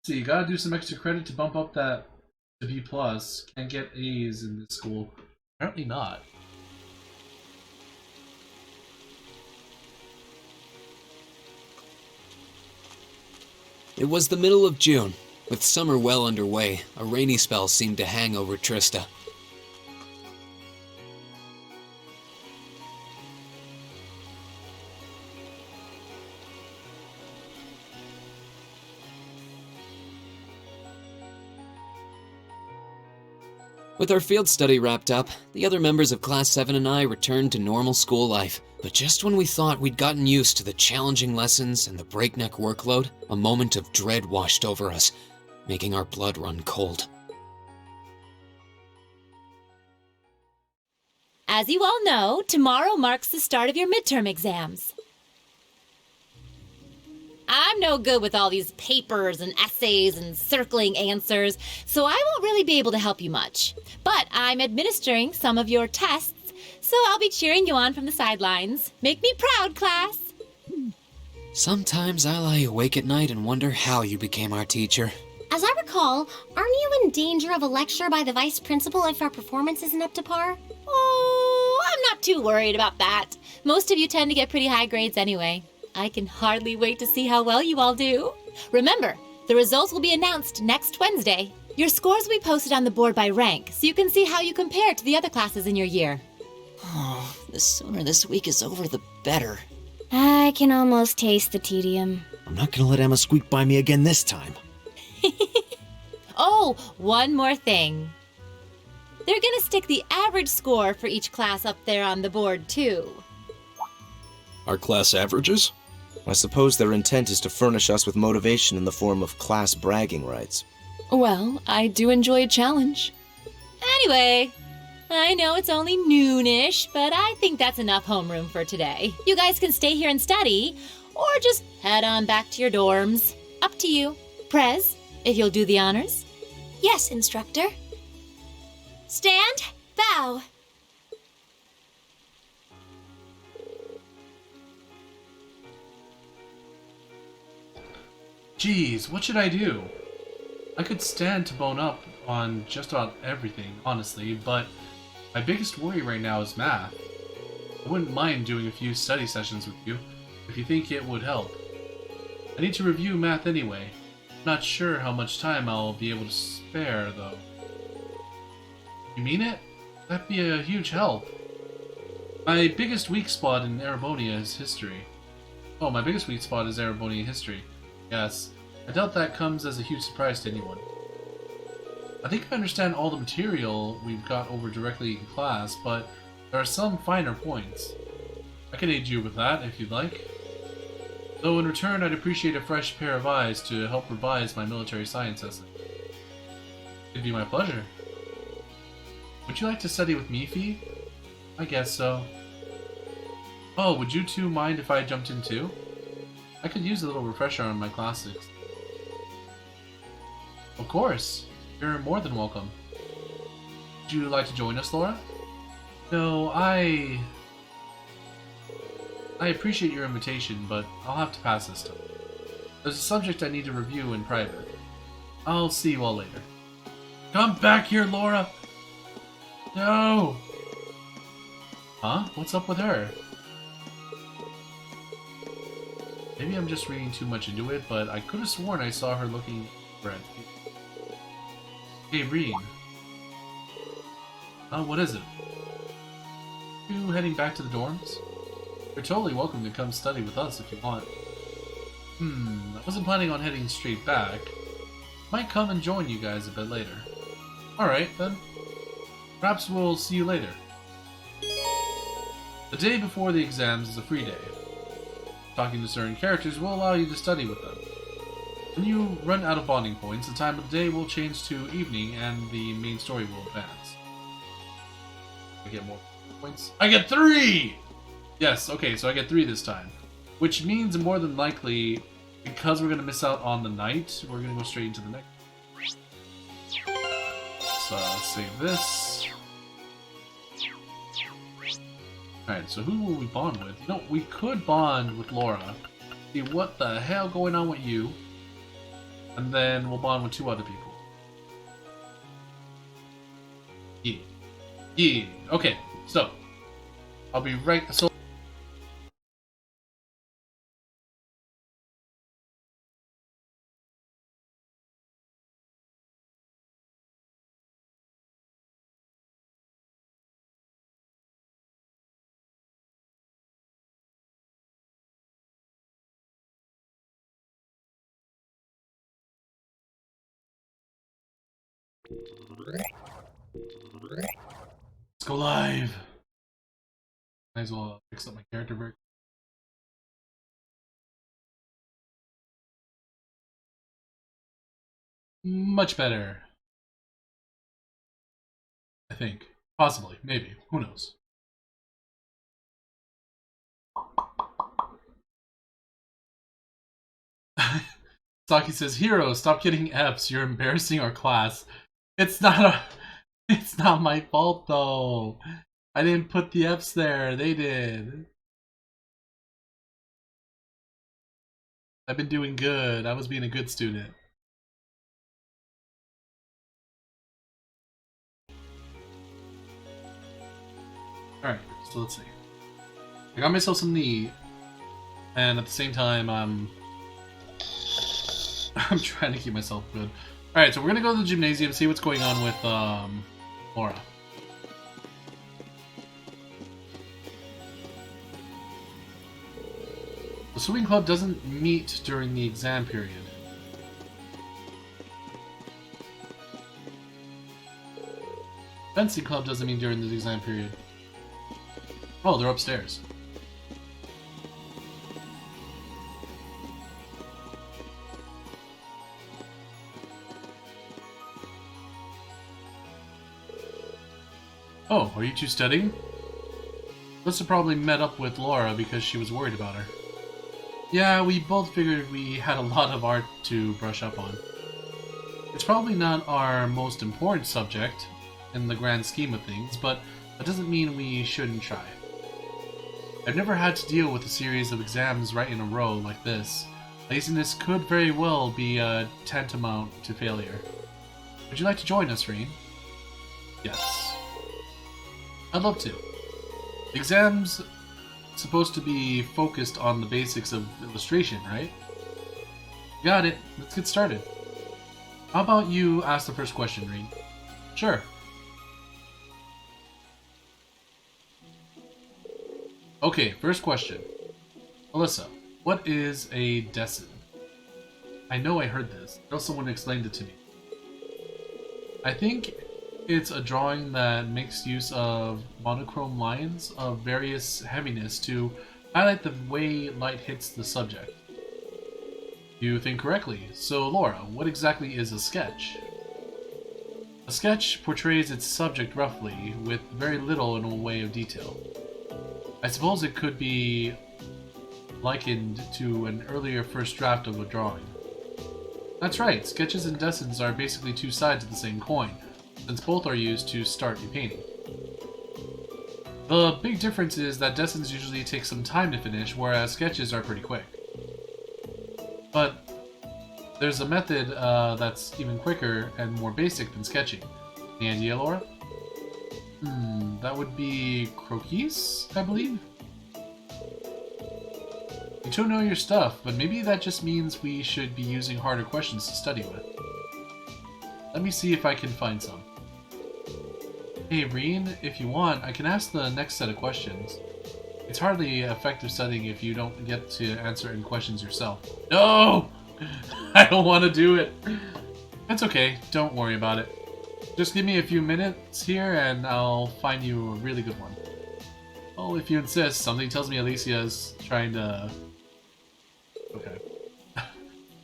So you gotta do some extra credit to bump up that to B plus. Can't get A's in this school. Apparently not. It was the middle of June. With summer well underway, a rainy spell seemed to hang over Trista. With our field study wrapped up, the other members of Class 7 and I returned to normal school life. But just when we thought we'd gotten used to the challenging lessons and the breakneck workload, a moment of dread washed over us, making our blood run cold. As you all know, tomorrow marks the start of your midterm exams. I'm no good with all these papers and essays and circling answers, so I won't really be able to help you much. But I'm administering some of your tests, so I'll be cheering you on from the sidelines. Make me proud, class! Sometimes I lie awake at night and wonder how you became our teacher. As I recall, aren't you in danger of a lecture by the vice principal if our performance isn't up to par? Oh, I'm not too worried about that. Most of you tend to get pretty high grades anyway. I can hardly wait to see how well you all do. Remember, the results will be announced next Wednesday. Your scores will be posted on the board by rank, so you can see how you compare to the other classes in your year. Oh, the sooner this week is over, the better. I can almost taste the tedium. I'm not gonna let Emma squeak by me again this time. Oh, one more thing. They're gonna stick the average score for each class up there on the board, too. Our class averages? I suppose their intent is to furnish us with motivation in the form of class bragging rights. Well, I do enjoy a challenge. Anyway, I know it's only noonish, but I think that's enough homeroom for today. You guys can stay here and study, or just head on back to your dorms. Up to you. Prez, if you'll do the honors. Yes, instructor. Stand, bow. Geez, what should I do? I could stand to bone up on just about everything, honestly, but my biggest worry right now is math. I wouldn't mind doing a few study sessions with you, if you think it would help. I need to review math anyway. Not sure how much time I'll be able to spare, though. You mean it? That'd be a huge help. My biggest weak spot in Erebonia is history. Oh, my biggest weak spot is Erebonia history. Yes, I doubt that comes as a huge surprise to anyone. I think I understand all the material we've got over directly in class, but there are some finer points. I can aid you with that if you'd like. Though in return, I'd appreciate a fresh pair of eyes to help revise my military science essay. It'd be my pleasure. Would you like to study with me, Fee? I guess so. Oh, would you two mind if I jumped in too? I could use a little refresher on my classics. Of course. You're more than welcome. Would you like to join us, Laura? No, I appreciate your invitation, but I'll have to pass this time. There's a subject I need to review in private. I'll see you all later. Come back here, Laura! No! Huh? What's up with her? Maybe I'm just reading too much into it, but I could have sworn I saw her looking red. Hey, Reed. What is it? You heading back to the dorms? You're totally welcome to come study with us if you want. I wasn't planning on heading straight back. Might come and join you guys a bit later. Alright, then. Perhaps we'll see you later. The day before the exams is a free day. Talking to certain characters will allow you to study with them. When you run out of bonding points, the time of the day will change to evening and the main story will advance. I get more points. I get 3! Yes, okay, so I get 3 this time. Which means more than likely, because we're going to miss out on the night, we're going to go straight into the next. So let's save this. Alright, so who will we bond with? You know, we could bond with Laura. See what the hell going on with you. And then we'll bond with 2 other people. Yeah. Yeah. Okay, so I'll be right. So. Let's go live. Might as well fix up my character very. Much better. I think. Possibly. Maybe. Who knows? Saki says, Hiro, stop getting Fs. You're embarrassing our class. It's not a... It's not my fault, though. I didn't put the Fs there. They did. I've been doing good. I was being a good student. Alright, so let's see. I got myself some knee, and at the same time, I'm trying to keep myself good. Alright, so we're gonna go to the gymnasium, see what's going on with, Laura. The swimming club doesn't meet during the exam period. Fencing club doesn't meet during the exam period. Oh, they're upstairs. Oh, are you two studying? Lissa probably met up with Laura because she was worried about her. Yeah, we both figured we had a lot of art to brush up on. It's probably not our most important subject in the grand scheme of things, but that doesn't mean we shouldn't try. I've never had to deal with a series of exams right in a row like this. Laziness could very well be tantamount to failure. Would you like to join us, Reen? Yes. I'd love to. The exam's supposed to be focused on the basics of illustration, right? Got it. Let's get started. How about you ask the first question, Reen? Sure. Okay, first question. Alyssa, what is a desin? I know I heard this. I know someone explained it to me. I think it's a drawing that makes use of monochrome lines of various heaviness to highlight the way light hits the subject. You think correctly. So, Laura, what exactly is a sketch? A sketch portrays its subject roughly, with very little in the way of detail. I suppose it could be likened to an earlier first draft of a drawing. That's right, sketches and desins are basically 2 sides of the same coin, since both are used to start a painting. The big difference is that desins usually take some time to finish, whereas sketches are pretty quick. But there's a method that's even quicker and more basic than sketching. Any idea, Laura? That would be croquis, I believe? You two know your stuff, but maybe that just means we should be using harder questions to study with. Let me see if I can find some. Hey, Reen, if you want, I can ask the next set of questions. It's hardly effective studying if you don't get to answer any questions yourself. No! I don't want to do it. That's okay, don't worry about it. Just give me a few minutes here and I'll find you a really good one. Oh, if you insist. Something tells me Alicia is trying to... Okay.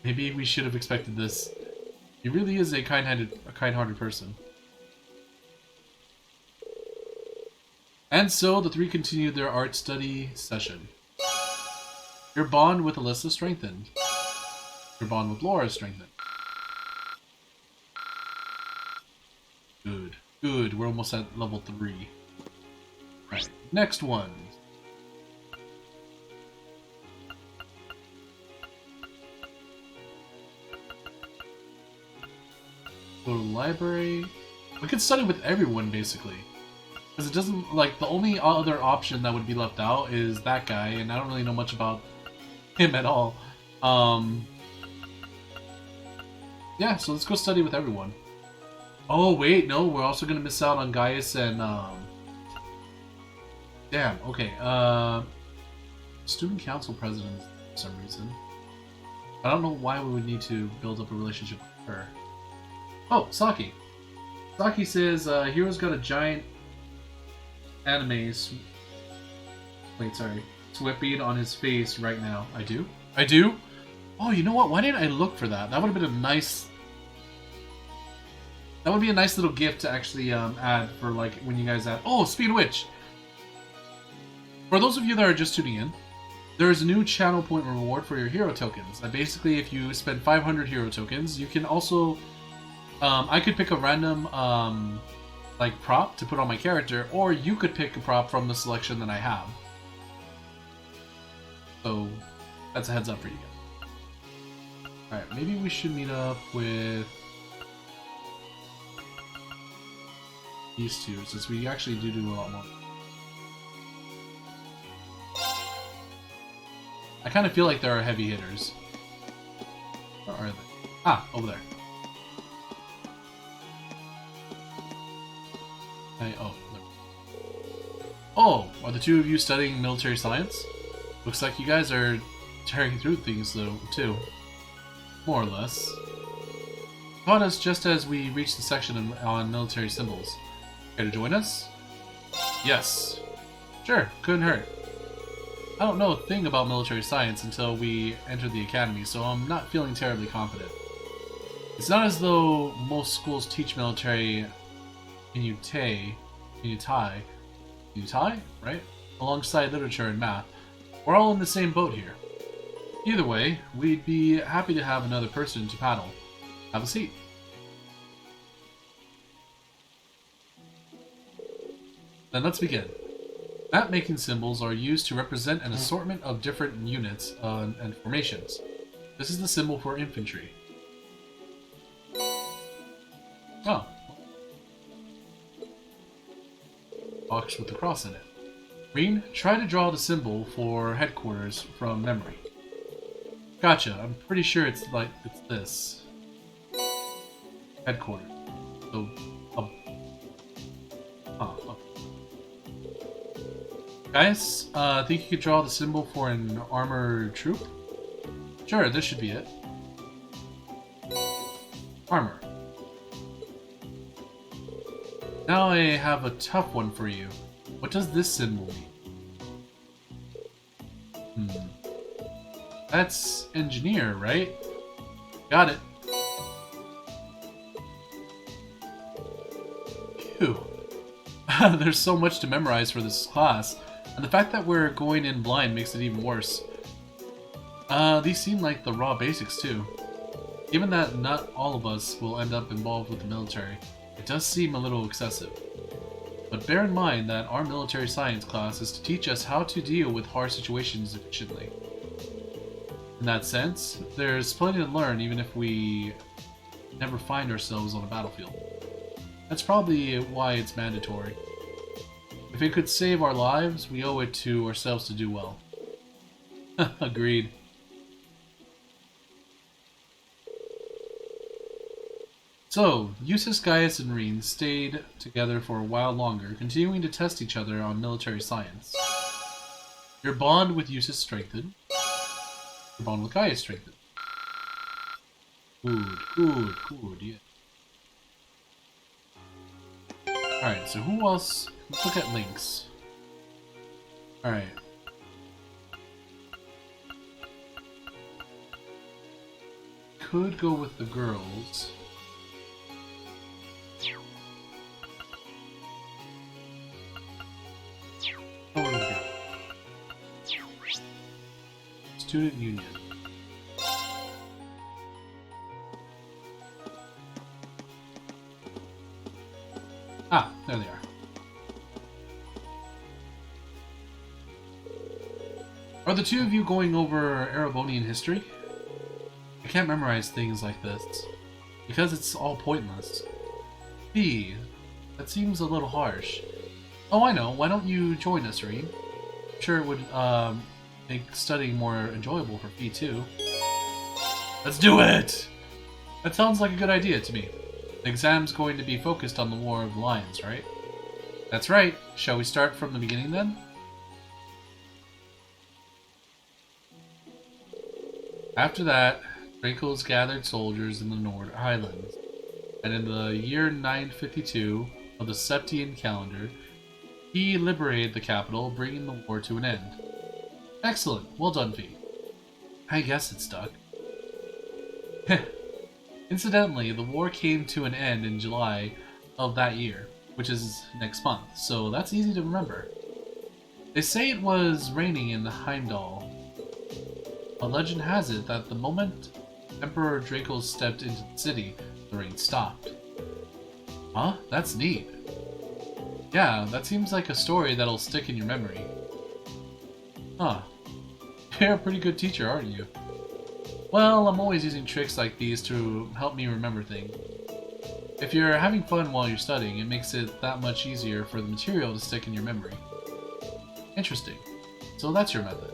Maybe we should have expected this. He really is a kind-hearted person. And so the 3 continued their art study session. Your bond with Alyssa strengthened. Your bond with Laura strengthened. Good. Good. We're almost at level 3. Right. Next one. Go to the library. We could study with everyone, basically. Because it doesn't, like, the only other option that would be left out is that guy, and I don't really know much about him at all. Yeah, so let's go study with everyone. Oh, wait, no, we're also gonna miss out on Gaius and, Damn, okay, Student Council President for some reason. I don't know why we would need to build up a relationship with her. Oh, Saki. Saki says, Hiro's got a giant anime sweat bead on his face right now. I do? I do? Oh, you know what? Why didn't I look for that? That would have been a nice... That would be a nice little gift to actually add for, like, when you guys add... Oh, speaking of which! For those of you that are just tuning in, there is a new channel point reward for your hero tokens. Basically, if you spend 500 hero tokens, you can also... I could pick a random, like, prop to put on my character, or you could pick a prop from the selection that I have. So, that's a heads up for you guys. Alright, maybe we should meet up with these two, since we actually do a lot more. I kind of feel like there are heavy hitters. Where are they? Ah, over there. Oh, there. Oh, are the two of you studying military science? Looks like you guys are tearing through things, though, too. More or less. Caught us just as we reached the section on military symbols. Care to join us? Yes. Sure, couldn't hurt. I don't know a thing about military science until we entered the academy, so I'm not feeling terribly confident. It's not as though most schools teach military Inutai, right? Alongside literature and math. We're all in the same boat here. Either way, we'd be happy to have another person to paddle. Have a seat. Then let's begin. Map-making symbols are used to represent an assortment of different units and formations. This is the symbol for infantry. Oh. Box with the cross in it. Green, try to draw the symbol for headquarters from memory. Gotcha, I'm pretty sure it's this. Headquarters. So, Guys, think you could draw the symbol for an armored troop? Sure, this should be it. Armor. Now I have a tough one for you. What does this symbol mean? That's engineer, right? Got it. Phew. There's so much to memorize for this class, and the fact that we're going in blind makes it even worse. These seem like the raw basics too. Given that not all of us will end up involved with the military, it does seem a little excessive. But bear in mind that our military science class is to teach us how to deal with hard situations efficiently. In that sense, there's plenty to learn even if we never find ourselves on a battlefield. That's probably why it's mandatory. If it could save our lives, we owe it to ourselves to do well. Agreed. So, Eustace, Gaius, and Reen stayed together for a while longer, continuing to test each other on military science. Your bond with Eustace strengthened. Your bond with Gaius strengthened. Good, yeah. Alright, so who else? Let's look at links. Alright. Could go with the girls. Oh, what do we got? Student Union. Ah, there they are. Are the two of you going over Erebonian history? I can't memorize things like this. Because it's all pointless. Fee, that seems a little harsh. Oh, I know. Why don't you join us, Reed? I'm sure it would make studying more enjoyable for Fee too. Let's do it! That sounds like a good idea to me. The exam's going to be focused on the War of the Lions, right? That's right. Shall we start from the beginning then? After that, Draco's gathered soldiers in the Nord Highlands, and in the year 952 of the Septian calendar, he liberated the capital, bringing the war to an end. Excellent. Well done, V. I guess it stuck. Incidentally, the war came to an end in July of that year, which is next month, so that's easy to remember. They say it was raining in Heimdall. A legend has it that the moment Emperor Draco stepped into the city, the rain stopped. Huh? That's neat. Yeah, that seems like a story that'll stick in your memory. Huh. You're a pretty good teacher, aren't you? Well, I'm always using tricks like these to help me remember things. If you're having fun while you're studying, it makes it that much easier for the material to stick in your memory. Interesting. So that's your method.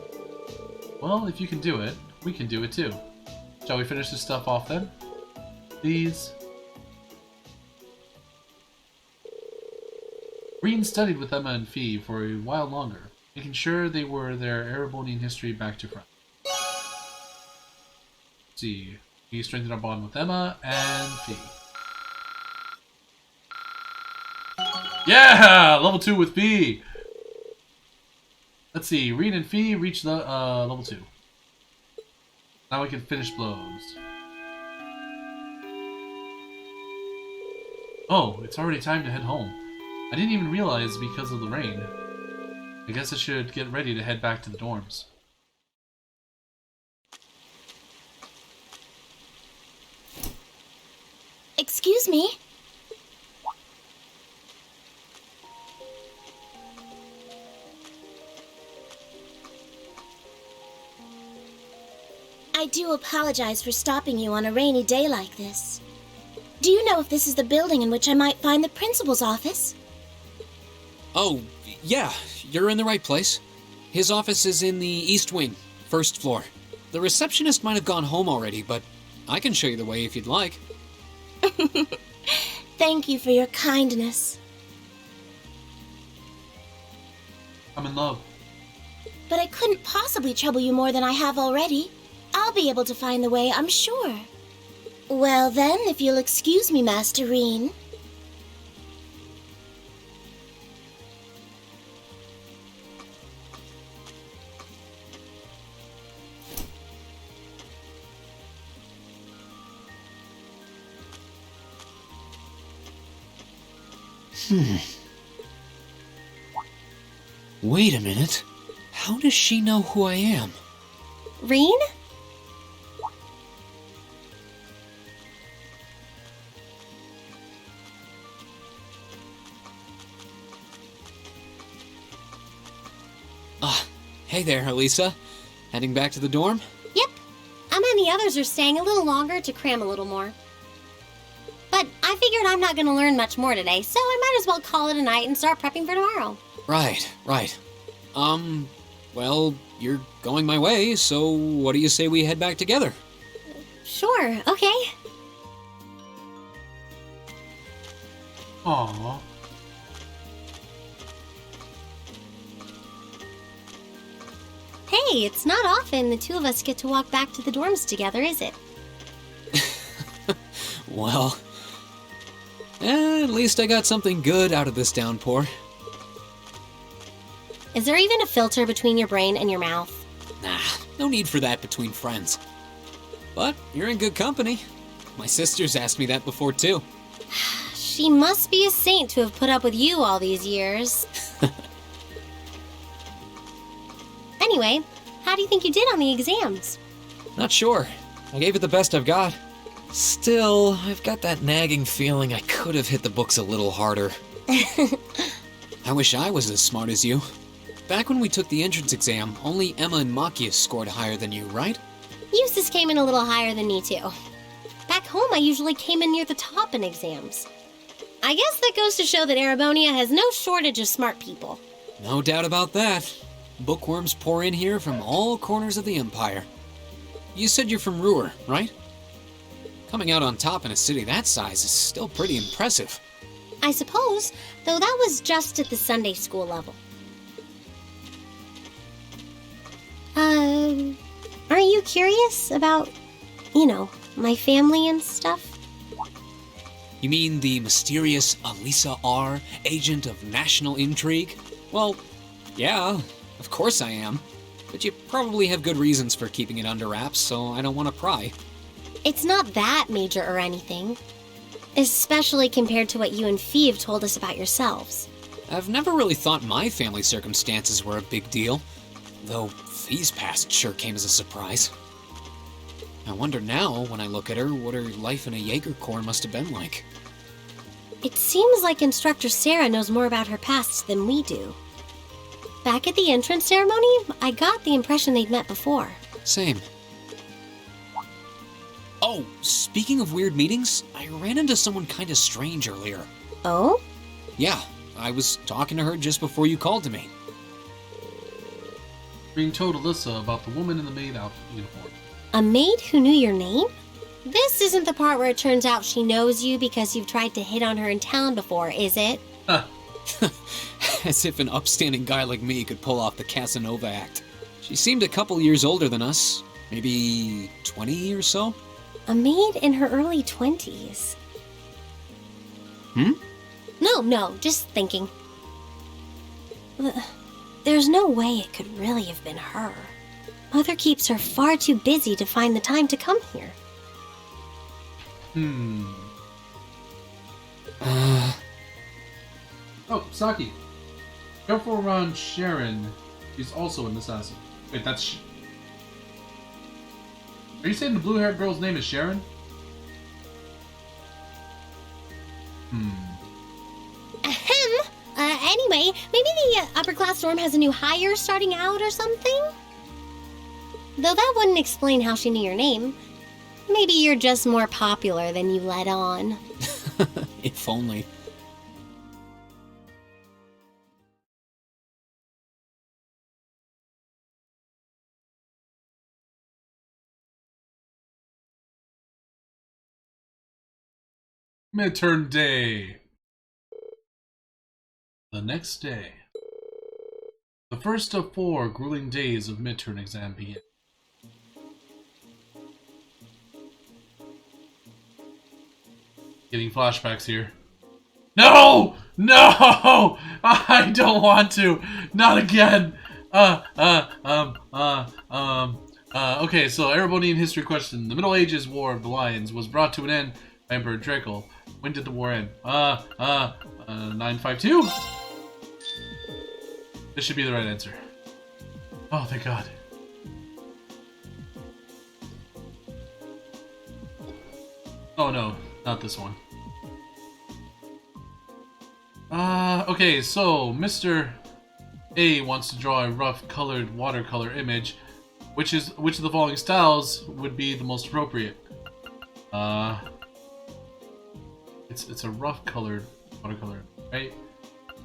Well, if you can do it, we can do it too. Shall we finish this stuff off then? Please? Reen studied with Emma and Fee for a while longer, making sure they were their Erebonian history back to front. Let's see, we strengthened our bond with Emma and Fee. Yeah! Level 2 with Fee! Let's see, Reen and Fee reached the level 2. Now we can finish blows. Oh, it's already time to head home. I didn't even realize because of the rain. I guess I should get ready to head back to the dorms. Excuse me? I do apologize for stopping you on a rainy day like this. Do you know if this is the building in which I might find the principal's office? Oh, yeah, you're in the right place. His office is in the East Wing, first floor. The receptionist might have gone home already, but I can show you the way if you'd like. Thank you for your kindness. I'm in love. But I couldn't possibly trouble you more than I have already. I'll be able to find the way, I'm sure. Well then, if you'll excuse me, Master Reen. Wait a minute. How does she know who I am? Reen? Hey there, Elisa. Heading back to the dorm? Yep. Emma and the others are staying a little longer to cram a little more. But I figured I'm not going to learn much more today, so I might as well call it a night and start prepping for tomorrow. Right. Well, you're going my way, so what do you say we head back together? Sure, okay. Aww. Hey, it's not often the two of us get to walk back to the dorms together, is it? Well, at least I got something good out of this downpour. Is there even a filter between your brain and your mouth? Nah, no need for that between friends. But you're in good company. My sister's asked me that before, too. She must be a saint to have put up with you all these years. Anyway, how do you think you did on the exams? Not sure. I gave it the best I've got. Still, I've got that nagging feeling I could have hit the books a little harder. I wish I was as smart as you. Back when we took the entrance exam, only Emma and Machias scored higher than you, right? Eustace came in a little higher than me, too. Back home, I usually came in near the top in exams. I guess that goes to show that Erebonia has no shortage of smart people. No doubt about that. Bookworms pour in here from all corners of the Empire. You said you're from Ruhr, right? Coming out on top in a city that size is still pretty impressive. I suppose, though that was just at the Sunday school level. Aren't you curious about, my family and stuff? You mean the mysterious Alisa R., agent of national intrigue? Well, yeah, of course I am. But you probably have good reasons for keeping it under wraps, so I don't want to pry. It's not that major or anything. Especially compared to what you and Fee have told us about yourselves. I've never really thought my family circumstances were a big deal, though Fee's past sure came as a surprise. I wonder now, when I look at her, what her life in a Jaeger Corps must have been like. It seems like Instructor Sarah knows more about her past than we do. Back at the entrance ceremony, I got the impression they'd met before. Same. Oh, speaking of weird meetings, I ran into someone kinda strange earlier. Oh? Yeah, I was talking to her just before you called to me. Being told Alyssa about the woman in the maid outfit uniform. A maid who knew your name? This isn't the part where it turns out she knows you because you've tried to hit on her in town before, is it? Huh. As if an upstanding guy like me could pull off the Casanova act. She seemed a couple years older than us, maybe 20 or so. A maid in her early 20s. No, just thinking. There's no way it could really have been her. Mother keeps her far too busy to find the time to come here. Oh, Saki. Careful around Sharon. She's also an assassin. Wait, that's... Are you saying the blue-haired girl's name is Sharon? Ahem. Anyway, maybe the upper class dorm has a new hire starting out or something? Though that wouldn't explain how she knew your name. Maybe you're just more popular than you let on. If only. Midterm day. The next day. The first of 4 grueling days of midterm exam begin. Getting flashbacks here. No! No! I don't want to! Not again! Okay, so Erebonian history question. The Middle Ages War of the Lions was brought to an end by Emperor Draco. When did the war end? 952? This should be the right answer. Oh, thank God. Oh no, not this one. Okay, so Mr. A wants to draw a rough colored watercolor image. Which of the following styles would be the most appropriate? It's a rough colored watercolor, right?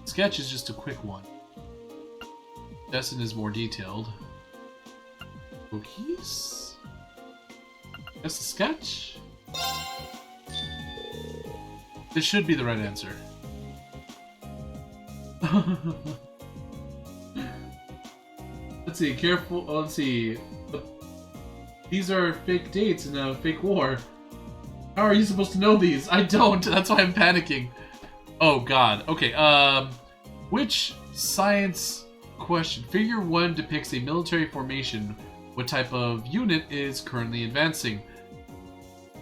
Sketch is just a quick one. Destin is more detailed. Cookies? That's a sketch? This should be the right answer. Let's see, careful. Oh, let's see. These are fake dates in a fake war. How are you supposed to know these? I don't. That's why I'm panicking. Oh God. Okay. Which science question? Figure 1 depicts a military formation. What type of unit is currently advancing?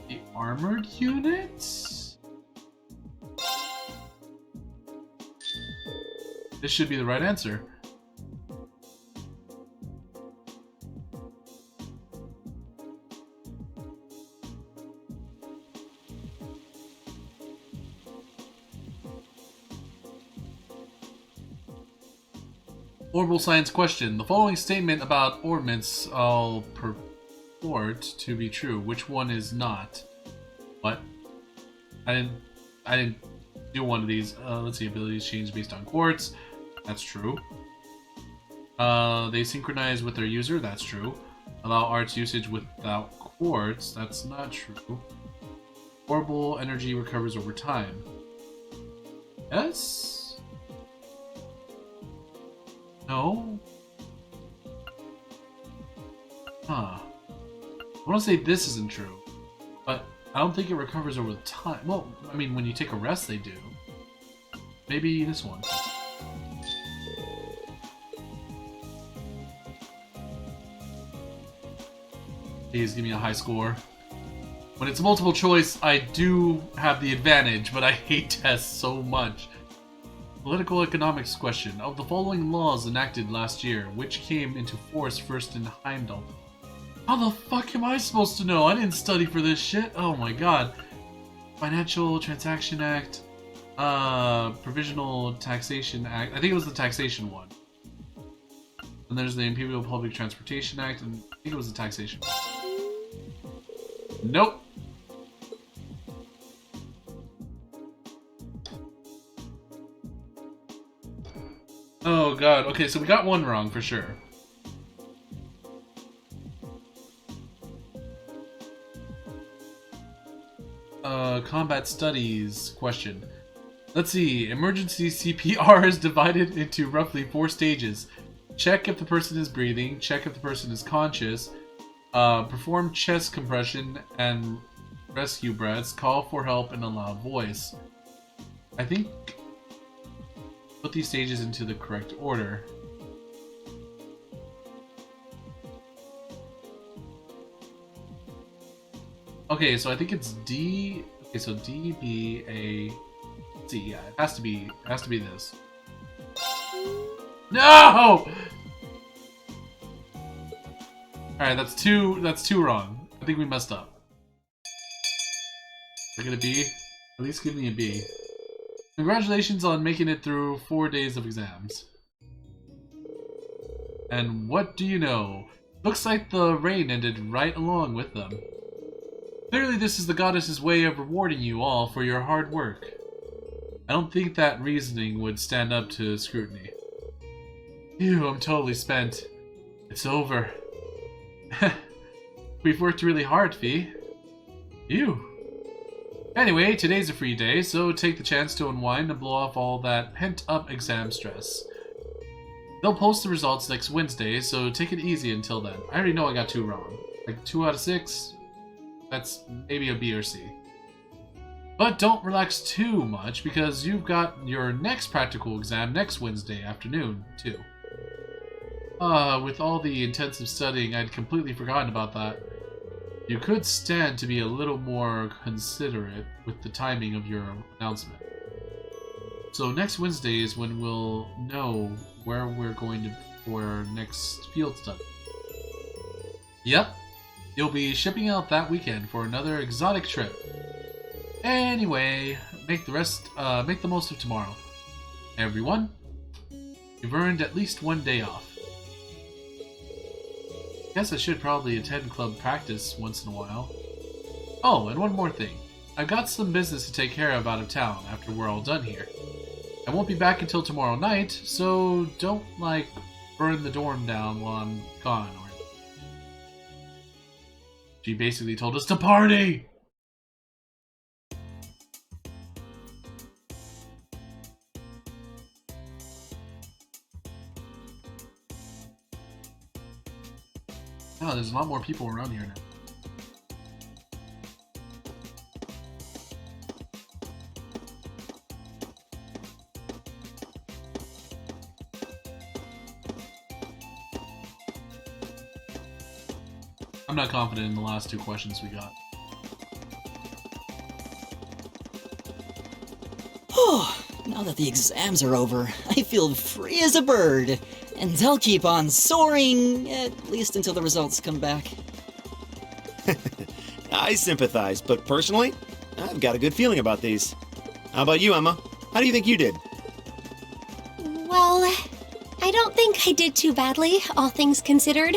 The armored units? This should be the right answer. Orbital science question. The following statement about orbits I'll purport to be true. Which one is not? What? I didn't do one of these. Let's see, abilities change based on quartz. That's true. They synchronize with their user. That's true. Allow arts usage without quartz. That's not true. Horrible energy recovers over time. Yes? No? Huh. I want to say this isn't true, but I don't think it recovers over time. Well, I mean, when you take a rest, they do. Maybe this one. Please give me a high score. When it's multiple choice, I do have the advantage, but I hate tests so much. Political economics question. Of the following laws enacted last year, which came into force first in Heimdall? How the fuck am I supposed to know? I didn't study for this shit. Oh my god. Financial Transaction Act. Provisional Taxation Act. I think it was the taxation one. And there's the Imperial Public Transportation Act, and I think it was the taxation one. Nope. Oh god, okay, so we got one wrong for sure. Combat studies question. Let's see, emergency CPR is divided into roughly 4 stages. Check if the person is breathing, check if the person is conscious, perform chest compression and rescue breaths, call for help in a loud voice. I think put these stages into the correct order. Okay, so I think it's D. Okay, so D, B, A, C. Yeah, it has to be this. No! Alright, that's two wrong. I think we messed up. We're gonna B. At least give me a B. Congratulations on making it through 4 days of exams. And what do you know? Looks like the rain ended right along with them. Clearly this is the goddess's way of rewarding you all for your hard work. I don't think that reasoning would stand up to scrutiny. Phew, I'm totally spent. It's over. We've worked really hard, Fee. You. Anyway, today's a free day, so take the chance to unwind and blow off all that pent-up exam stress. They'll post the results next Wednesday, so take it easy until then. I already know I got 2 wrong. Like 2 out of 6? That's maybe a B or C. But don't relax too much, because you've got your next practical exam next Wednesday afternoon, too. With all the intensive studying, I'd completely forgotten about that. You could stand to be a little more considerate with the timing of your announcement. So next Wednesday is when we'll know where we're going to for our next field study. Yep, you'll be shipping out that weekend for another exotic trip. Anyway, make the most of tomorrow. Everyone, you've earned at least 1 day off. Guess I should probably attend club practice once in a while. Oh, and one more thing. I've got some business to take care of out of town after we're all done here. I won't be back until tomorrow night, so don't, burn the dorm down while I'm gone. She basically told us to party! Oh, there's a lot more people around here now. I'm not confident in the last 2 questions we got. Oh, now that the exams are over, I feel free as a bird. And I'll keep on soaring, at least until the results come back. I sympathize, but personally, I've got a good feeling about these. How about you, Emma? How do you think you did? Well, I don't think I did too badly, all things considered.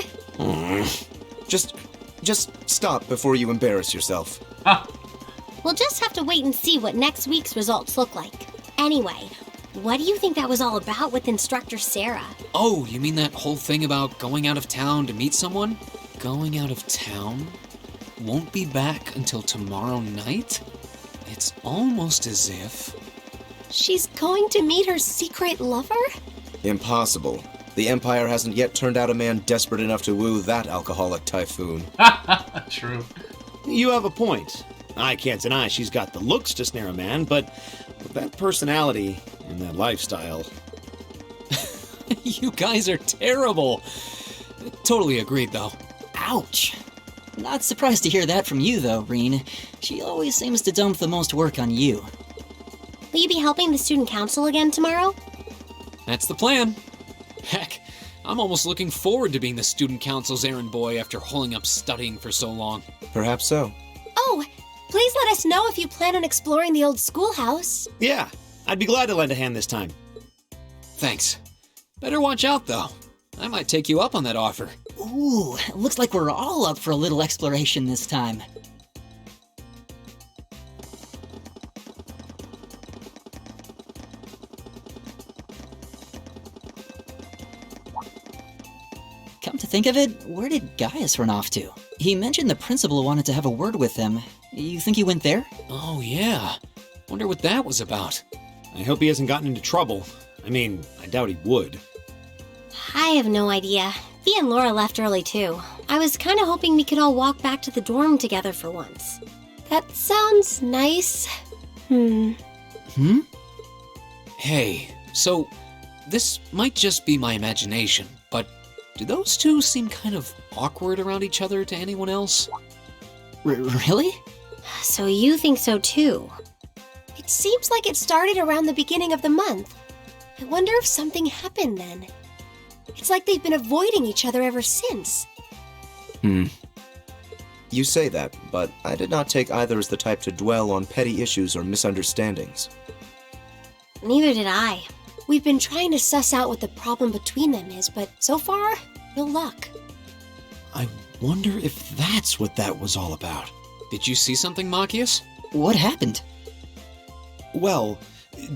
Just stop before you embarrass yourself. Ah! We'll just have to wait and see what next week's results look like. Anyway, what do you think that was all about with Instructor Sarah? Oh, you mean that whole thing about going out of town to meet someone? Going out of town? Won't be back until tomorrow night? It's almost as if... She's going to meet her secret lover? Impossible. The Empire hasn't yet turned out a man desperate enough to woo that alcoholic typhoon. True. You have a point. I can't deny she's got the looks to snare a man, but with that personality and that lifestyle... You guys are terrible. Totally agreed, though. Ouch. Not surprised to hear that from you, though, Reen. She always seems to dump the most work on you. Will you be helping the student council again tomorrow? That's the plan. Heck, I'm almost looking forward to being the student council's errand boy after holding up studying for so long. Perhaps so. Oh, please let us know if you plan on exploring the old schoolhouse. Yeah, I'd be glad to lend a hand this time. Thanks. Better watch out, though. I might take you up on that offer. Ooh, looks like we're all up for a little exploration this time. Come to think of it, where did Gaius run off to? He mentioned the principal wanted to have a word with him. You think he went there? Oh, yeah. Wonder what that was about. I hope he hasn't gotten into trouble. I mean, I doubt he would. I have no idea. Fee and Laura left early too. I was kind of hoping we could all walk back to the dorm together for once. That sounds nice. Hey, so this might just be my imagination, but do those two seem kind of awkward around each other to anyone else? Really? So you think so too? It seems like it started around the beginning of the month. I wonder if something happened then. It's like they've been avoiding each other ever since. You say that, but I did not take either as the type to dwell on petty issues or misunderstandings. Neither did I. We've been trying to suss out what the problem between them is, but so far, no luck. I wonder if that's what that was all about. Did you see something, Machias? What happened? Well,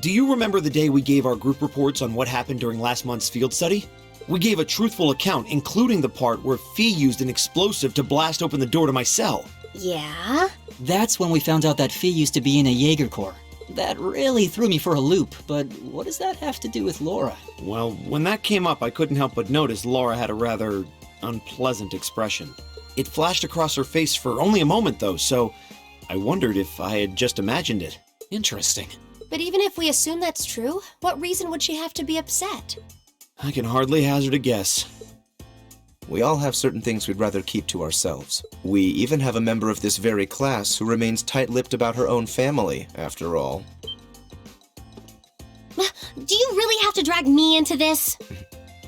do you remember the day we gave our group reports on what happened during last month's field study? We gave a truthful account, including the part where Fee used an explosive to blast open the door to my cell. Yeah? That's when we found out that Fee used to be in a Jaeger Corps. That really threw me for a loop, but what does that have to do with Laura? Well, when that came up, I couldn't help but notice Laura had a rather unpleasant expression. It flashed across her face for only a moment, though, so I wondered if I had just imagined it. Interesting. But even if we assume that's true, what reason would she have to be upset? I can hardly hazard a guess. We all have certain things we'd rather keep to ourselves. We even have a member of this very class who remains tight-lipped about her own family, after all. Do you really have to drag me into this?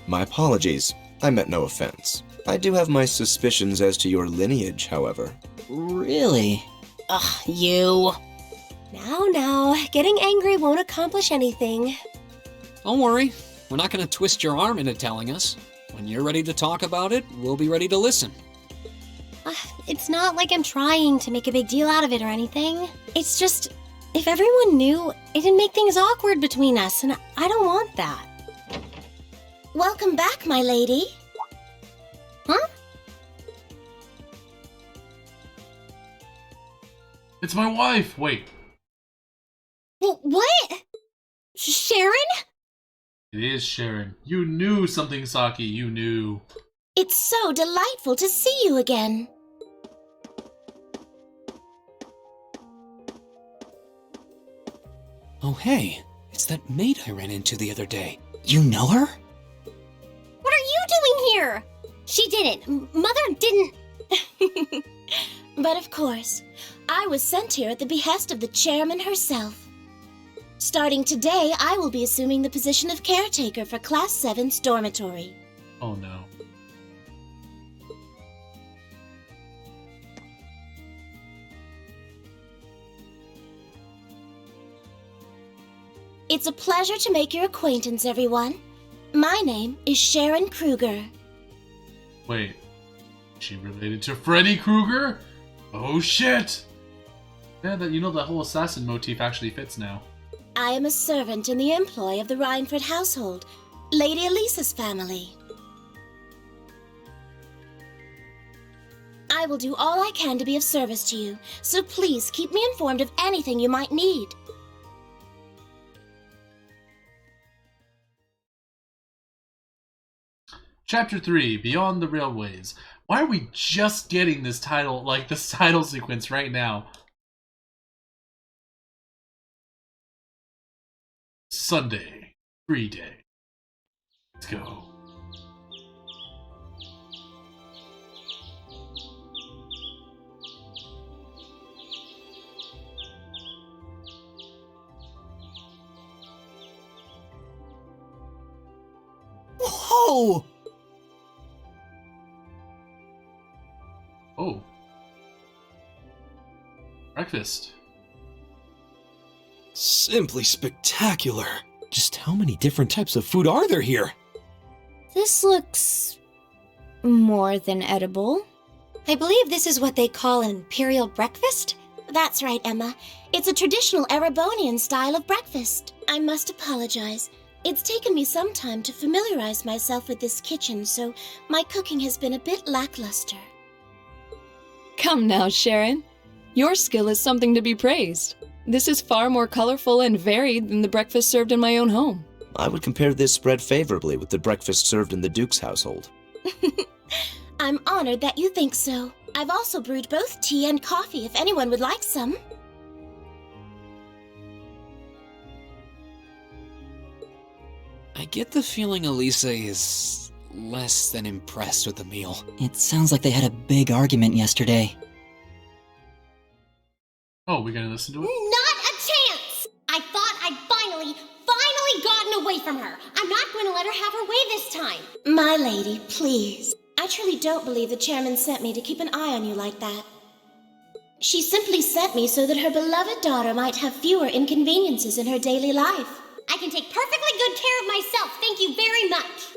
My apologies. I meant no offense. I do have my suspicions as to your lineage, however. Really? Ugh, you. Now, getting angry won't accomplish anything. Don't worry. We're not going to twist your arm into telling us. When you're ready to talk about it, we'll be ready to listen. It's not like I'm trying to make a big deal out of it or anything. It's just, if everyone knew, it'd make things awkward between us, and I don't want that. Welcome back, my lady. Huh? It's my wife! Wait. What? Sharon? It is Sharon. You knew something, Saki. You knew. It's so delightful to see you again. Oh, hey. It's that maid I ran into the other day. You know her? What are you doing here? She didn't. Mother didn't. But of course, I was sent here at the behest of the chairman herself. Starting today, I will be assuming the position of caretaker for Class 7's dormitory. Oh no. It's a pleasure to make your acquaintance, everyone. My name is Sharon Kruger. Wait. Is she related to Freddy Krueger? Oh shit! Yeah, that the whole assassin motif actually fits now. I am a servant in the employ of the Rhineford household, Lady Elisa's family. I will do all I can to be of service to you, so please keep me informed of anything you might need. Chapter 3, Beyond the Railways. Why are we just getting this title, like this title sequence right now? Sunday. Free day. Let's go. Whoa! Oh. Breakfast. Simply spectacular. Just how many different types of food are there here? This looks more than edible. I believe this is what they call an imperial breakfast? That's right, Emma. It's a traditional Erebonian style of breakfast. I must apologize. It's taken me some time to familiarize myself with this kitchen, so my cooking has been a bit lackluster. Come now, Sharon. Your skill is something to be praised. This is far more colorful and varied than the breakfast served in my own home. I would compare this spread favorably with the breakfast served in the Duke's household. I'm honored that you think so. I've also brewed both tea and coffee if anyone would like some. I get the feeling Elisa is less than impressed with the meal. It sounds like they had a big argument yesterday. Oh, we're gonna listen to it? Not a chance! I thought I'd finally gotten away from her. I'm not going to let her have her way this time. My lady, please. I truly don't believe the chairman sent me to keep an eye on you like that. She simply sent me so that her beloved daughter might have fewer inconveniences in her daily life. I can take perfectly good care of myself, thank you very much.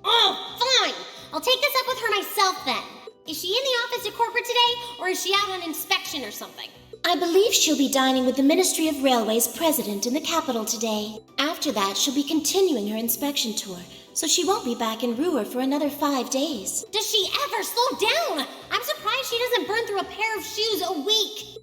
Oh, fine. I'll take this up with her myself then. Is she in the office at corporate today, or is she out on inspection or something? I believe she'll be dining with the Ministry of Railways president in the capital today. After that, she'll be continuing her inspection tour, so she won't be back in Ruhr for another 5 days. Does she ever slow down? I'm surprised she doesn't burn through a pair of shoes a week.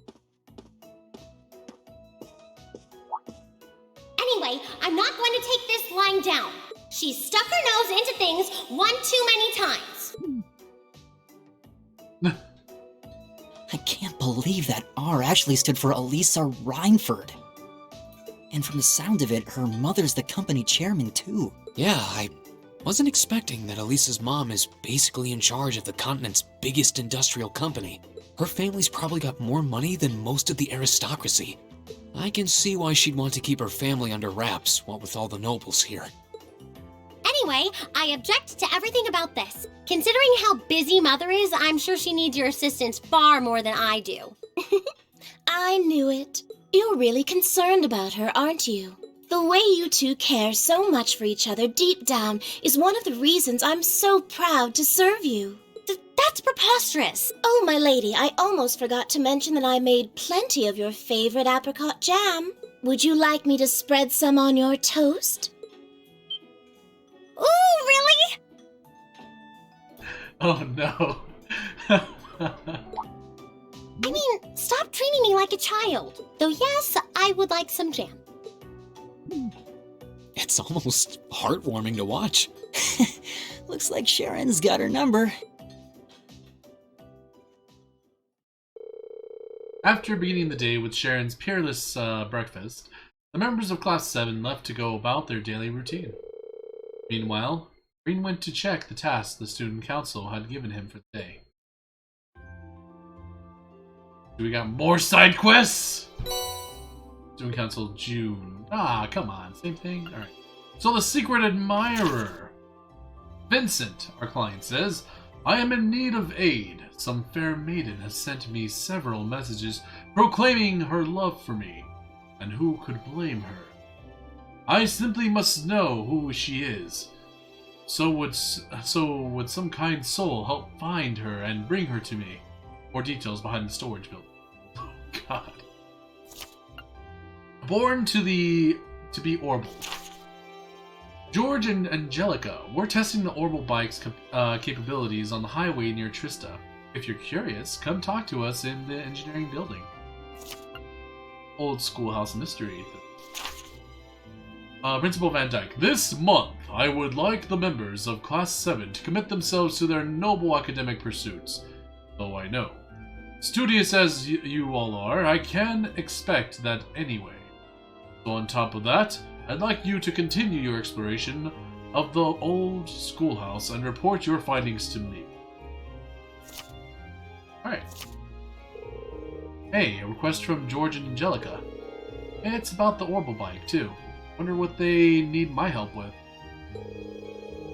Anyway, I'm not going to take this lying down. She's stuck her nose into things one too many times. I can't believe that R actually stood for Elisa Rhineford. And from the sound of it, her mother's the company chairman too. Yeah, I wasn't expecting that Elisa's mom is basically in charge of the continent's biggest industrial company. Her family's probably got more money than most of the aristocracy. I can see why she'd want to keep her family under wraps, what with all the nobles here. Anyway, I object to everything about this. Considering how busy Mother is, I'm sure she needs your assistance far more than I do. I knew it. You're really concerned about her, aren't you? The way you two care so much for each other deep down is one of the reasons I'm so proud to serve you. That's preposterous. Oh, my lady, I almost forgot to mention that I made plenty of your favorite apricot jam. Would you like me to spread some on your toast? Ooh, really? Oh no. I mean, stop treating me like a child. Though yes, I would like some jam. It's almost heartwarming to watch. Looks like Sharon's got her number. After beginning the day with Sharon's peerless breakfast, the members of Class 7 left to go about their daily routine. Meanwhile, Green went to check the tasks the student council had given him for the day. Do we got more side quests? Student council June. Ah, come on, same thing? Alright. So the secret admirer. Vincent, our client says, I am in need of aid. Some fair maiden has sent me several messages proclaiming her love for me, and who could blame her? I simply must know who she is. would some kind soul help find her and bring her to me. More details behind the storage building. Oh God. Born to be Orbital. George and Angelica, we're testing the Orbital bike's capabilities on the highway near Trista. If you're curious, come talk to us in the engineering building. Old schoolhouse mystery. Principal Van Dyke, this month I would like the members of Class 7 to commit themselves to their noble academic pursuits. Though I know, studious as you all are, I can expect that anyway. So on top of that, I'd like you to continue your exploration of the old schoolhouse and report your findings to me. Alright. Hey, a request from George and Angelica. It's about the Orbital bike, too. Wonder what they need my help with.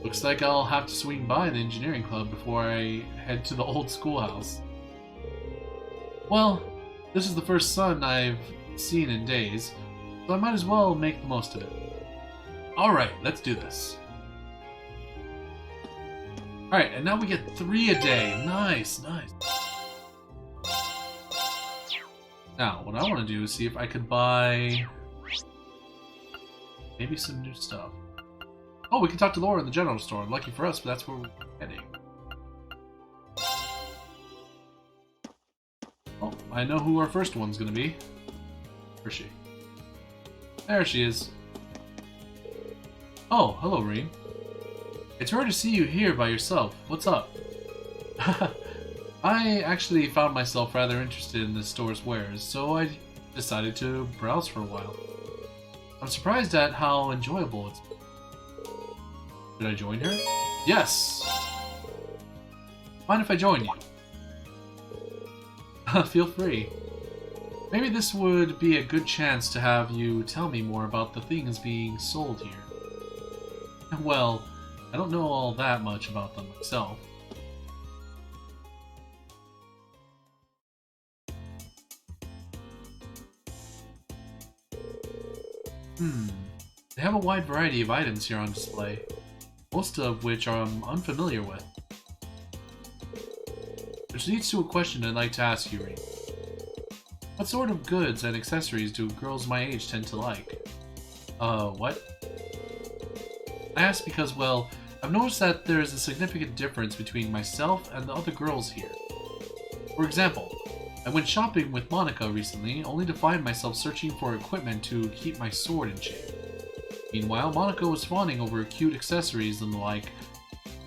Looks like I'll have to swing by the engineering club before I head to the old schoolhouse. Well, this is the first sun I've seen in days, so I might as well make the most of it. Alright, let's do this. Alright, and now we get 3 a day. Nice, nice. Now, what I want to do is see if I could buy maybe some new stuff. Oh, we can talk to Laura in the general store. Lucky for us, but that's where we're heading. Oh, I know who our first one's gonna be. Where's she? There she is. Oh, hello, Reen. It's rare to see you here by yourself. What's up? I actually found myself rather interested in the store's wares, so I decided to browse for a while. I'm surprised at how enjoyable it's been. Should I join her? Yes! Mind if I join you? Feel free. Maybe this would be a good chance to have you tell me more about the things being sold here. Well, I don't know all that much about them myself. They have a wide variety of items here on display, most of which I'm unfamiliar with. Which leads to a question I'd like to ask you, Reen. What sort of goods and accessories do girls my age tend to like? What? I ask because, well, I've noticed that there is a significant difference between myself and the other girls here. For example, I went shopping with Monica recently, only to find myself searching for equipment to keep my sword in shape. Meanwhile, Monica was fawning over cute accessories and the like.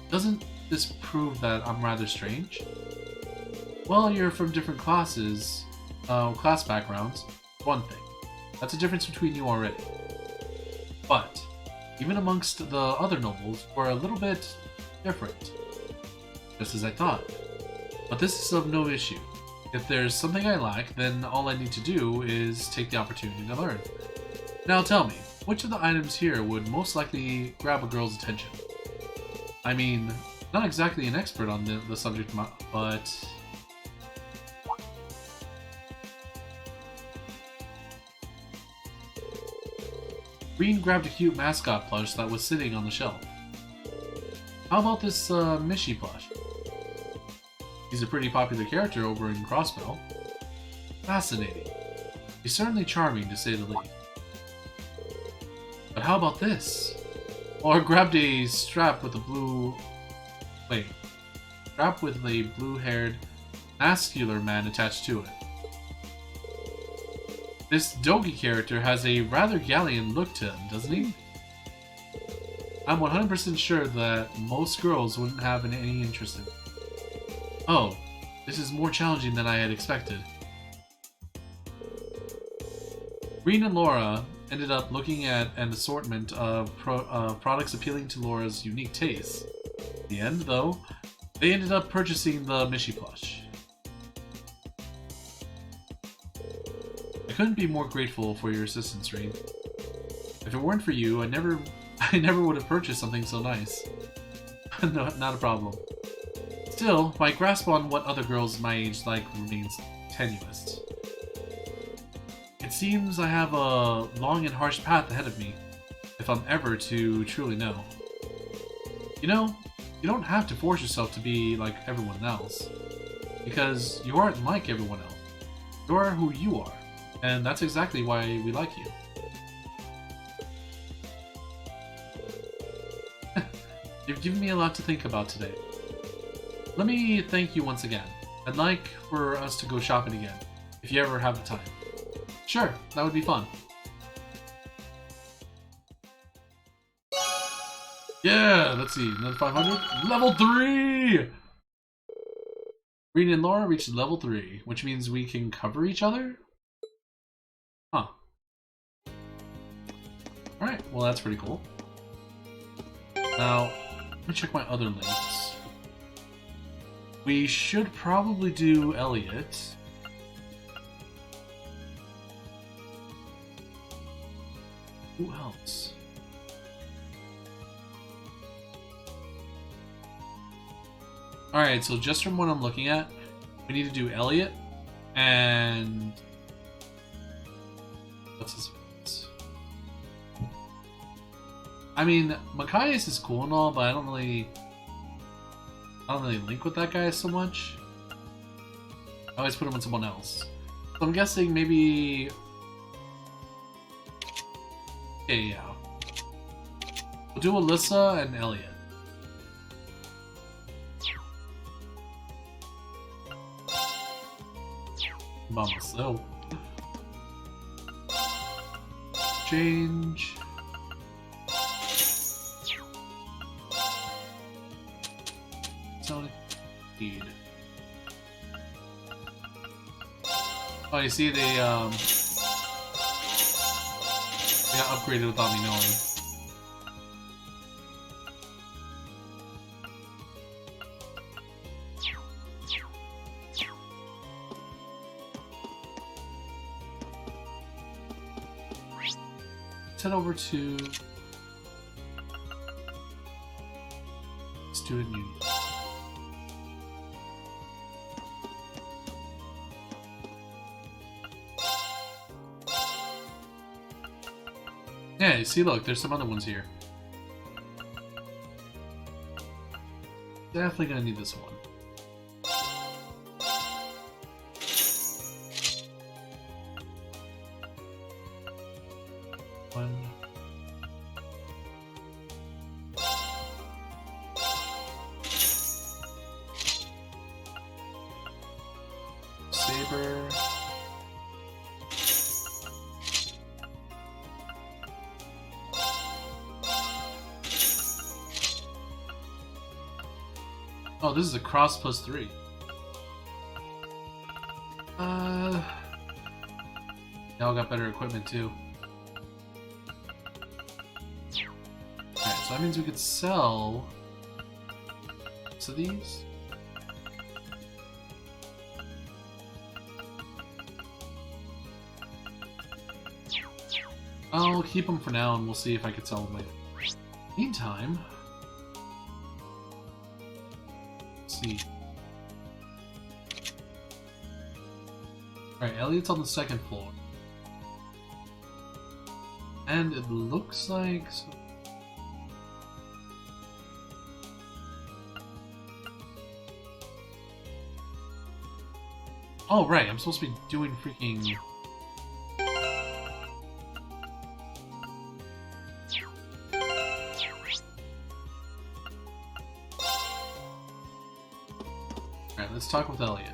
Doesn't this prove that I'm rather strange? Well, you're from different class backgrounds, one thing. That's a difference between you already. But, even amongst the other nobles, we're a little bit different. Just as I thought. But this is of no issue. If there's something I lack, then all I need to do is take the opportunity to learn. Now tell me, which of the items here would most likely grab a girl's attention? I mean, not exactly an expert on the subject, but... Green grabbed a cute mascot plush that was sitting on the shelf. How about this Mishi plush? He's a pretty popular character over in Crossbell. Fascinating. He's certainly charming, to say the least. But how about this? Or grabbed a strap with a blue-haired, muscular man attached to it. This Dogi character has a rather gallant look to him, doesn't he? I'm 100% sure that most girls wouldn't have any interest in it. Oh, this is more challenging than I had expected. Reen and Laura ended up looking at an assortment of products appealing to Laura's unique tastes. In the end, though, they ended up purchasing the Mishi plush. I couldn't be more grateful for your assistance, Reen. If it weren't for you, I never would have purchased something so nice. No, not a problem. Still, my grasp on what other girls my age like remains tenuous. It seems I have a long and harsh path ahead of me, if I'm ever to truly know. You know, you don't have to force yourself to be like everyone else. Because you aren't like everyone else. You are who you are. And that's exactly why we like you. You've given me a lot to think about today. Let me thank you once again. I'd like for us to go shopping again, if you ever have the time. Sure, that would be fun. Yeah, let's see, another 500. Level 3! Reed and Laura reached level 3, which means we can cover each other? Huh. Alright, well that's pretty cool. Now, let me check my other links. We should probably do Elliot. Who else? Alright, so just from what I'm looking at, we need to do Elliot and... what's his face? I mean, Machias is cool and all, but I don't really link with that guy so much. I always put him with someone else. So I'm guessing maybe... okay, yeah. We'll do Alyssa and Elliot. Mama slow. Change. Sonic speed. Oh, you see they got upgraded without me knowing. Head over to Student Union. Yeah, you see, look, there's some other ones here. Definitely gonna need this one. Saber. Oh, this is a cross +3. Y'all got better equipment too. Alright, so that means we could sell some of these. I'll keep them for now and we'll see if I can sell them later. Meantime, let's see. Alright, Elliot's on the second floor. And it looks like... oh, right, I'm supposed to be doing freaking... alright, let's talk with Elliot.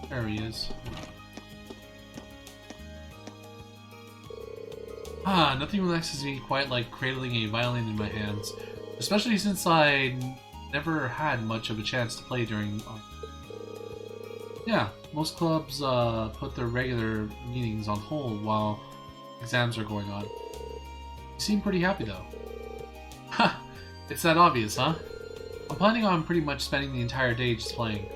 There he is. Ah, nothing relaxes me quite like cradling a violin in my hands, especially since I never had much of a chance to play during... yeah, most clubs put their regular meetings on hold while exams are going on. You seem pretty happy though. Ha! It's that obvious, huh? I'm planning on pretty much spending the entire day just playing.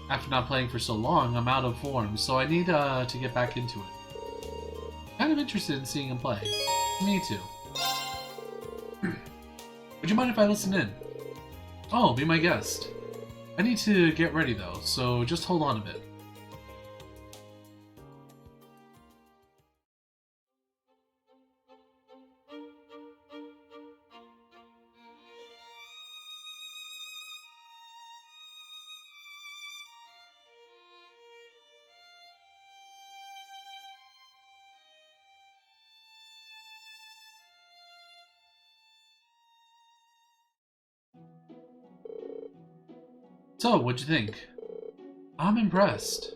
After not playing for so long, I'm out of form, so I need to get back into it. Kind of interested in seeing him play. Me too. Would you mind if I listen in? Oh, be my guest. I need to get ready though, so just hold on a bit. So, what'd you think? I'm impressed.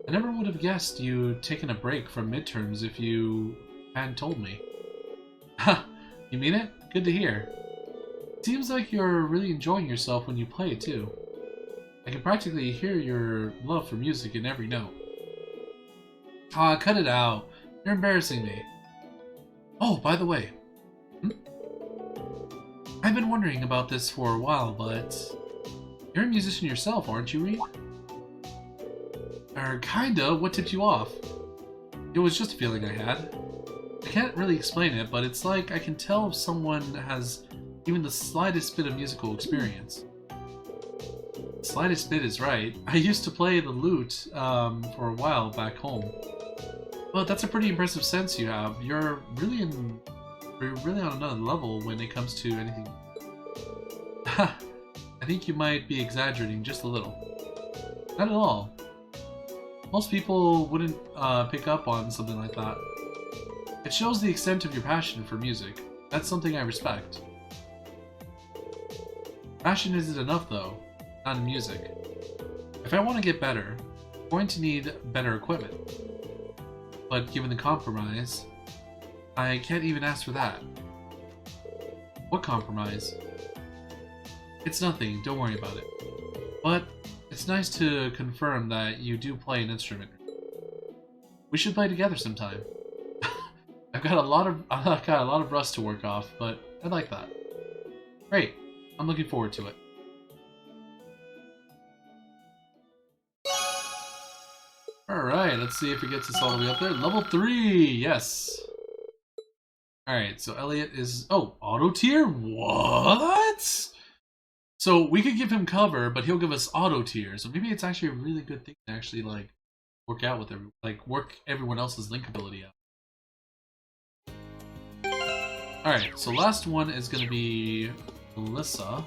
I never would have guessed you'd taken a break from midterms if you hadn't told me. Ha! You mean it? Good to hear. Seems like you're really enjoying yourself when you play, too. I can practically hear your love for music in every note. Ah, cut it out. You're embarrassing me. Oh, by the way. I've been wondering about this for a while, but... You're a musician yourself, aren't you, Reed? Kinda. What tipped you off? It was just a feeling I had. I can't really explain it, but it's like I can tell if someone has even the slightest bit of musical experience. The slightest bit is right. I used to play the lute for a while back home. Well, that's a pretty impressive sense you have. You're really on another level when it comes to anything. I think you might be exaggerating just a little. Not at all. Most people wouldn't pick up on something like that. It shows the extent of your passion for music. That's something I respect. Passion isn't enough though, not in music. If I want to get better, I'm going to need better equipment. But given the compromise, I can't even ask for that. What compromise? It's nothing, don't worry about it. But it's nice to confirm that you do play an instrument. We should play together sometime. I've got a lot of rust to work off, but I like that. Great, I'm looking forward to it. Alright, let's see if it gets us all the way up there. Level 3! Yes! Alright, so Elliot is... Oh, auto tier? What? So we could give him cover, but he'll give us auto tier. So maybe it's actually a really good thing to actually, like, work out with everyone. Like, work everyone else's link ability out. Alright, so last one is going to be Melissa. I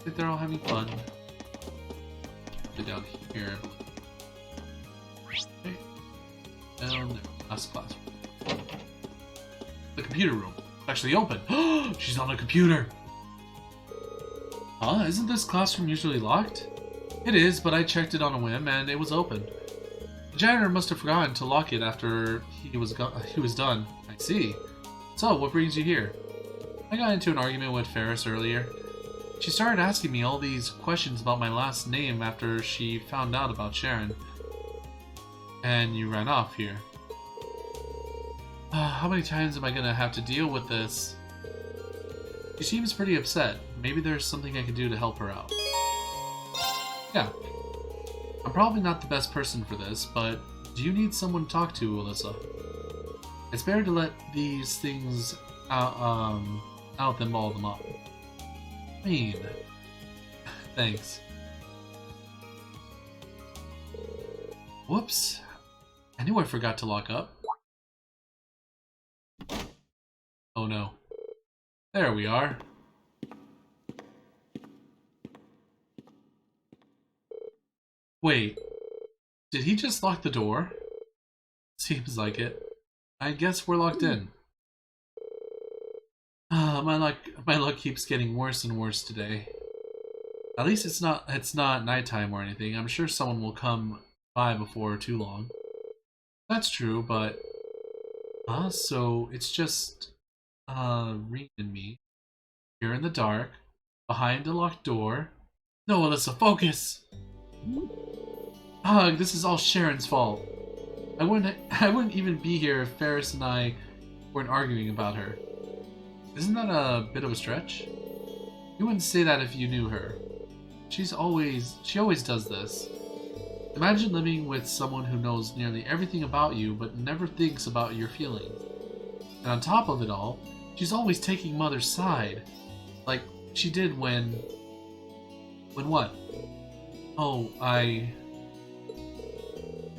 think they're all having fun. Down here. Okay. Down there. Last classroom. The computer room. It's actually open. She's on a computer. Huh? Isn't this classroom usually locked? It is, but I checked it on a whim and it was open. The janitor must have forgotten to lock it after he was done. I see. So, what brings you here? I got into an argument with Ferris earlier. She started asking me all these questions about my last name after she found out about Sharon. And you ran off here. How many times am I gonna have to deal with this? She seems pretty upset. Maybe there's something I can do to help her out. Yeah. I'm probably not the best person for this, but do you need someone to talk to, Alyssa? It's better to let these things out than ball them up. Thanks. Whoops. I knew I forgot to lock up. Oh no. There we are. Wait. Did he just lock the door? Seems like it. I guess we're locked in. My luck keeps getting worse and worse today. At least it's not nighttime or anything. I'm sure someone will come by before too long. That's true, but so it's just Reed and me. Here in the dark, behind a locked door. No, Alyssa, focus! This is all Sharon's fault. I wouldn't even be here if Ferris and I weren't arguing about her. Isn't that a bit of a stretch? You wouldn't say that if you knew her. She always does this. Imagine living with someone who knows nearly everything about you but never thinks about your feelings. And on top of it all, she's always taking Mother's side. Like she did when what? Oh,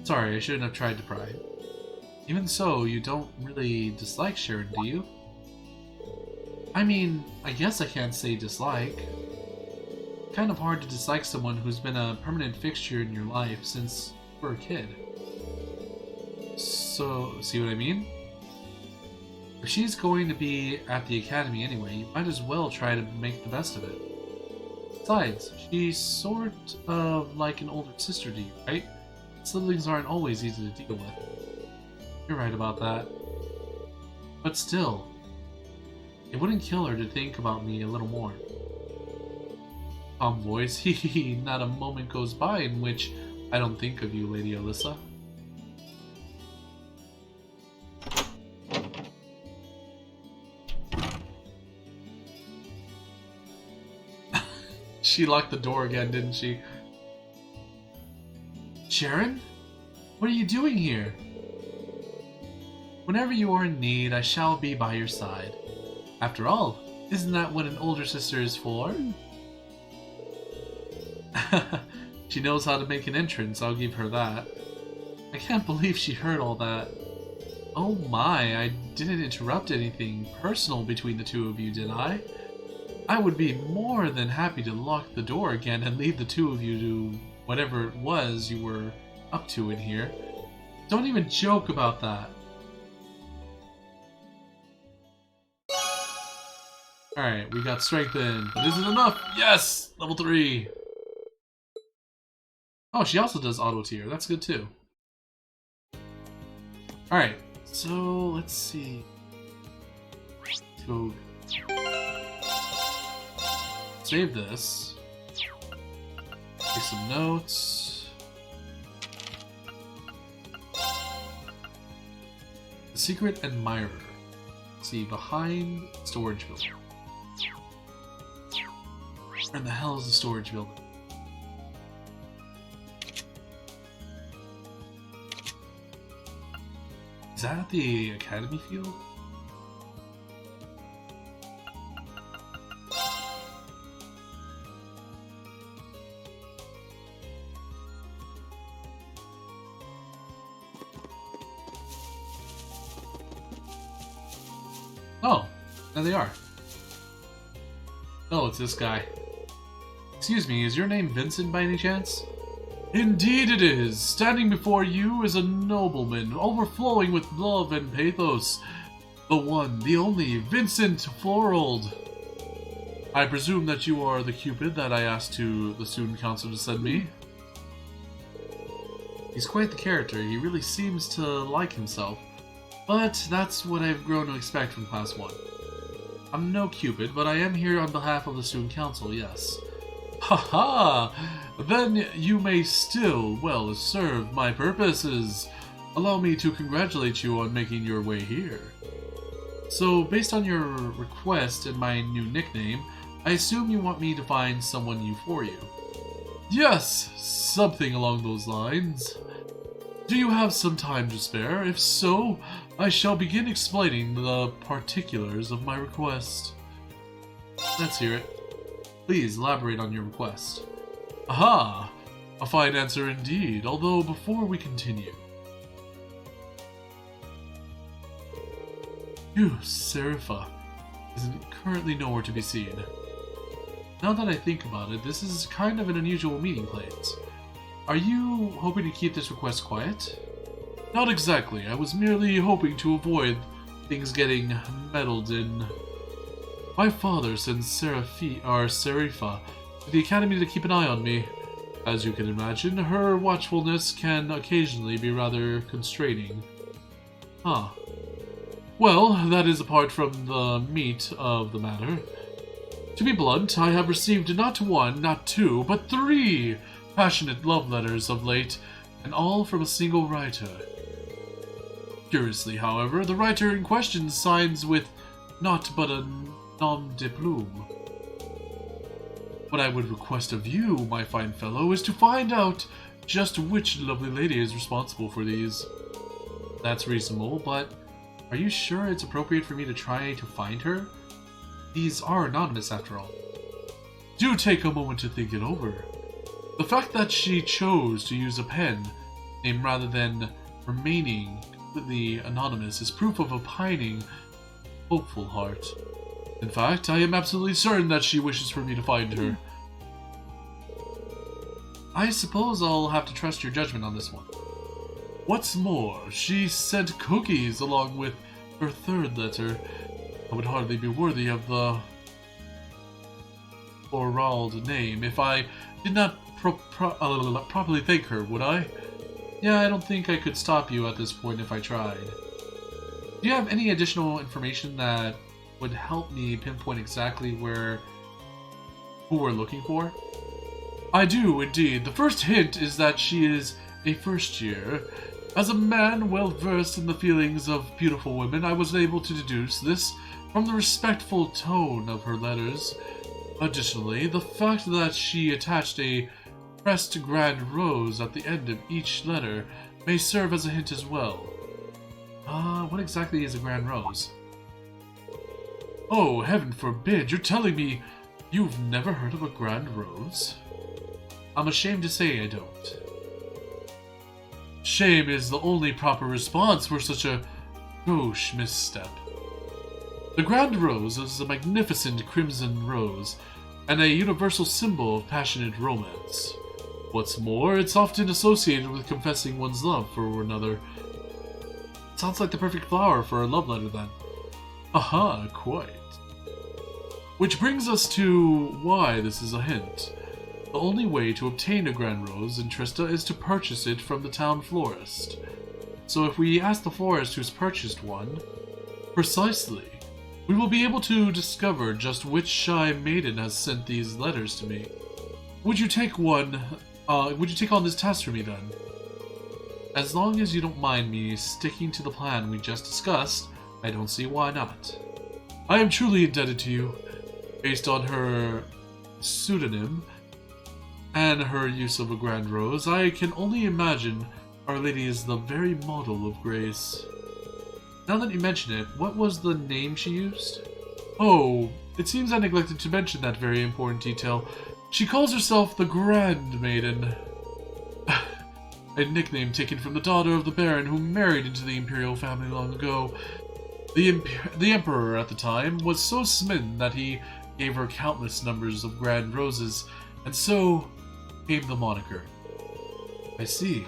Sorry, I shouldn't have tried to pry. Even so, you don't really dislike Sharon, do you? I mean, I guess I can't say dislike. Kind of hard to dislike someone who's been a permanent fixture in your life since you were a kid. So, see what I mean? If she's going to be at the academy anyway, you might as well try to make the best of it. Besides, she's sort of like an older sister to you, right? Siblings aren't always easy to deal with. You're right about that. But still, it wouldn't kill her to think about me a little more. Calm voice, hee, not a moment goes by in which I don't think of you, Lady Alyssa. She locked the door again, didn't she? Sharon? What are you doing here? Whenever you are in need, I shall be by your side. After all, isn't that what an older sister is for? She knows how to make an entrance, I'll give her that. I can't believe she heard all that. Oh my, I didn't interrupt anything personal between the two of you, did I? I would be more than happy to lock the door again and leave the two of you to whatever it was you were up to in here. Don't even joke about that. Alright, we got strengthened, but is it enough? Yes! Level 3! Oh, she also does auto tier. That's good too. Alright, so let's see. Let's go save this. Take some notes. The Secret Admirer. Let's see, behind storage building. Where in the hell is the storage building? Is that at the Academy field? Oh, there they are. Oh, it's this guy. Excuse me, is your name Vincent by any chance? Indeed it is. Standing before you is a nobleman, overflowing with love and pathos. The one, the only, Vincent Florold. I presume that you are the Cupid that I asked to the student council to send me. He's quite the character. He really seems to like himself. But that's what I've grown to expect from Class 1. I'm no Cupid, but I am here on behalf of the student council, yes. Haha! Then you may still well serve my purposes. Allow me to congratulate you on making your way here. So, based on your request and my new nickname, I assume you want me to find someone new for you. Yes, something along those lines. Do you have some time to spare? If so, I shall begin explaining the particulars of my request. Let's hear it. Please elaborate on your request. Aha! A fine answer indeed, although before we continue. Serapha is currently nowhere to be seen. Now that I think about it, this is kind of an unusual meeting place. Are you hoping to keep this request quiet? Not exactly. I was merely hoping to avoid things getting meddled in. My father sends Serapha to the academy to keep an eye on me. As you can imagine, her watchfulness can occasionally be rather constraining. Huh. Well, that is apart from the meat of the matter. To be blunt, I have received not one, not two, but 3 passionate love letters of late, and all from a single writer. Curiously, however, the writer in question signs with naught but a nom de plume. What I would request of you, my fine fellow, is to find out just which lovely lady is responsible for these. That's reasonable, but are you sure it's appropriate for me to try to find her? These are anonymous, after all. Do take a moment to think it over. The fact that she chose to use a pen name rather than remaining completely anonymous is proof of a pining, hopeful heart. In fact, I am absolutely certain that she wishes for me to find her. I suppose I'll have to trust your judgment on this one. What's more, she sent cookies along with her 3rd letter. I would hardly be worthy of the... Orald name if I did not properly thank her, would I? Yeah, I don't think I could stop you at this point if I tried. Do you have any additional information that would help me pinpoint exactly who we're looking for? I do, indeed. The first hint is that she is a first year. As a man well versed in the feelings of beautiful women, I was able to deduce this from the respectful tone of her letters. Additionally, the fact that she attached a pressed grand rose at the end of each letter may serve as a hint as well. What exactly is a grand rose? Oh, heaven forbid, you're telling me you've never heard of a grand rose? I'm ashamed to say I don't. Shame is the only proper response for such a gauche misstep. The grand rose is a magnificent crimson rose, and a universal symbol of passionate romance. What's more, it's often associated with confessing one's love for another. Sounds like the perfect flower for a love letter, then. Aha, quite. Which brings us to why this is a hint. The only way to obtain a grand rose in Trista is to purchase it from the town florist. So if we ask the florist who's purchased one, precisely, we will be able to discover just which shy maiden has sent these letters to me. Would you take on this task for me, then? As long as you don't mind me sticking to the plan we just discussed, I don't see why not. I am truly indebted to you. Based on her pseudonym and her use of a grand rose, I can only imagine Our Lady is the very model of grace. Now that you mention it, what was the name she used? Oh, it seems I neglected to mention that very important detail. She calls herself the Grand Maiden. A nickname taken from the daughter of the Baron who married into the Imperial family long ago. The Emperor at the time was so smitten that he gave her countless numbers of grand roses, and so came the moniker. I see.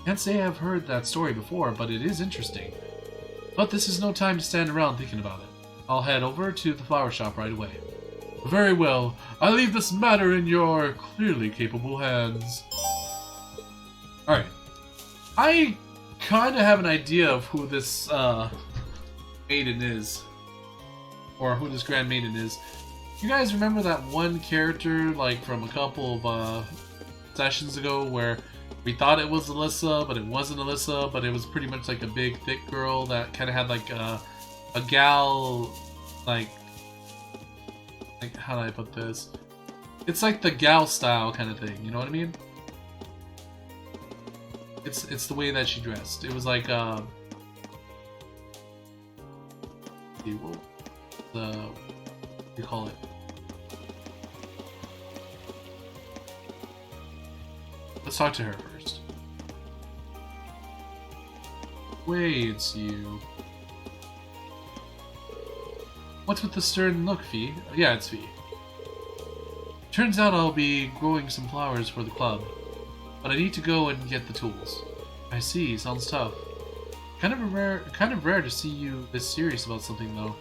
Can't say I've heard that story before, but it is interesting. But this is no time to stand around thinking about it. I'll head over to the flower shop right away. Very well. I leave this matter in your clearly capable hands. Alright. I kind of have an idea of who this maiden is. Or who this Grand Maiden is. You guys remember that one character, like, from a couple of sessions ago where we thought it was Alyssa, but it wasn't Alyssa, but it was pretty much like a big, thick girl that kind of had, like, a gal, like, how do I put this? It's like the gal style kind of thing, you know what I mean? It's the way that she dressed. It was like, what do you call it? Let's talk to her first. Wait, it's you. What's with the stern look, Fee? Yeah, it's Fee. Turns out I'll be growing some flowers for the club, but I need to go and get the tools. I see, sounds tough. Kind of rare to see you this serious about something, though.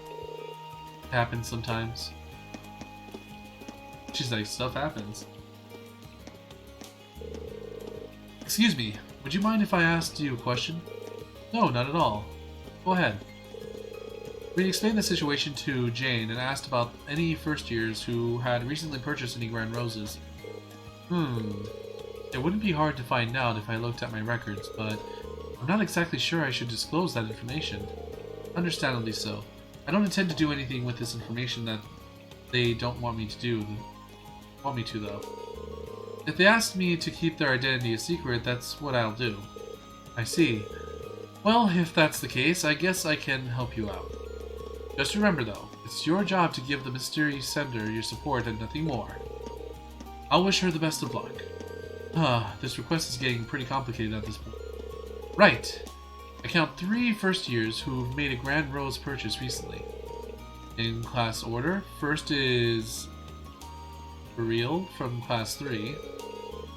It happens sometimes. She's like, stuff happens. Excuse me, would you mind if I asked you a question? No, not at all. Go ahead. We explained the situation to Jane and asked about any first years who had recently purchased any grand roses. It wouldn't be hard to find out if I looked at my records, but I'm not exactly sure I should disclose that information. Understandably so. I don't intend to do anything with this information that they don't want me to though. If they ask me to keep their identity a secret, that's what I'll do. I see. Well, if that's the case, I guess I can help you out. Just remember though, it's your job to give the mysterious sender your support and nothing more. I'll wish her the best of luck. This request is getting pretty complicated at this point. Right! I count 3 first years who've made a grand rose purchase recently. In class order, first is Ariel from class 3,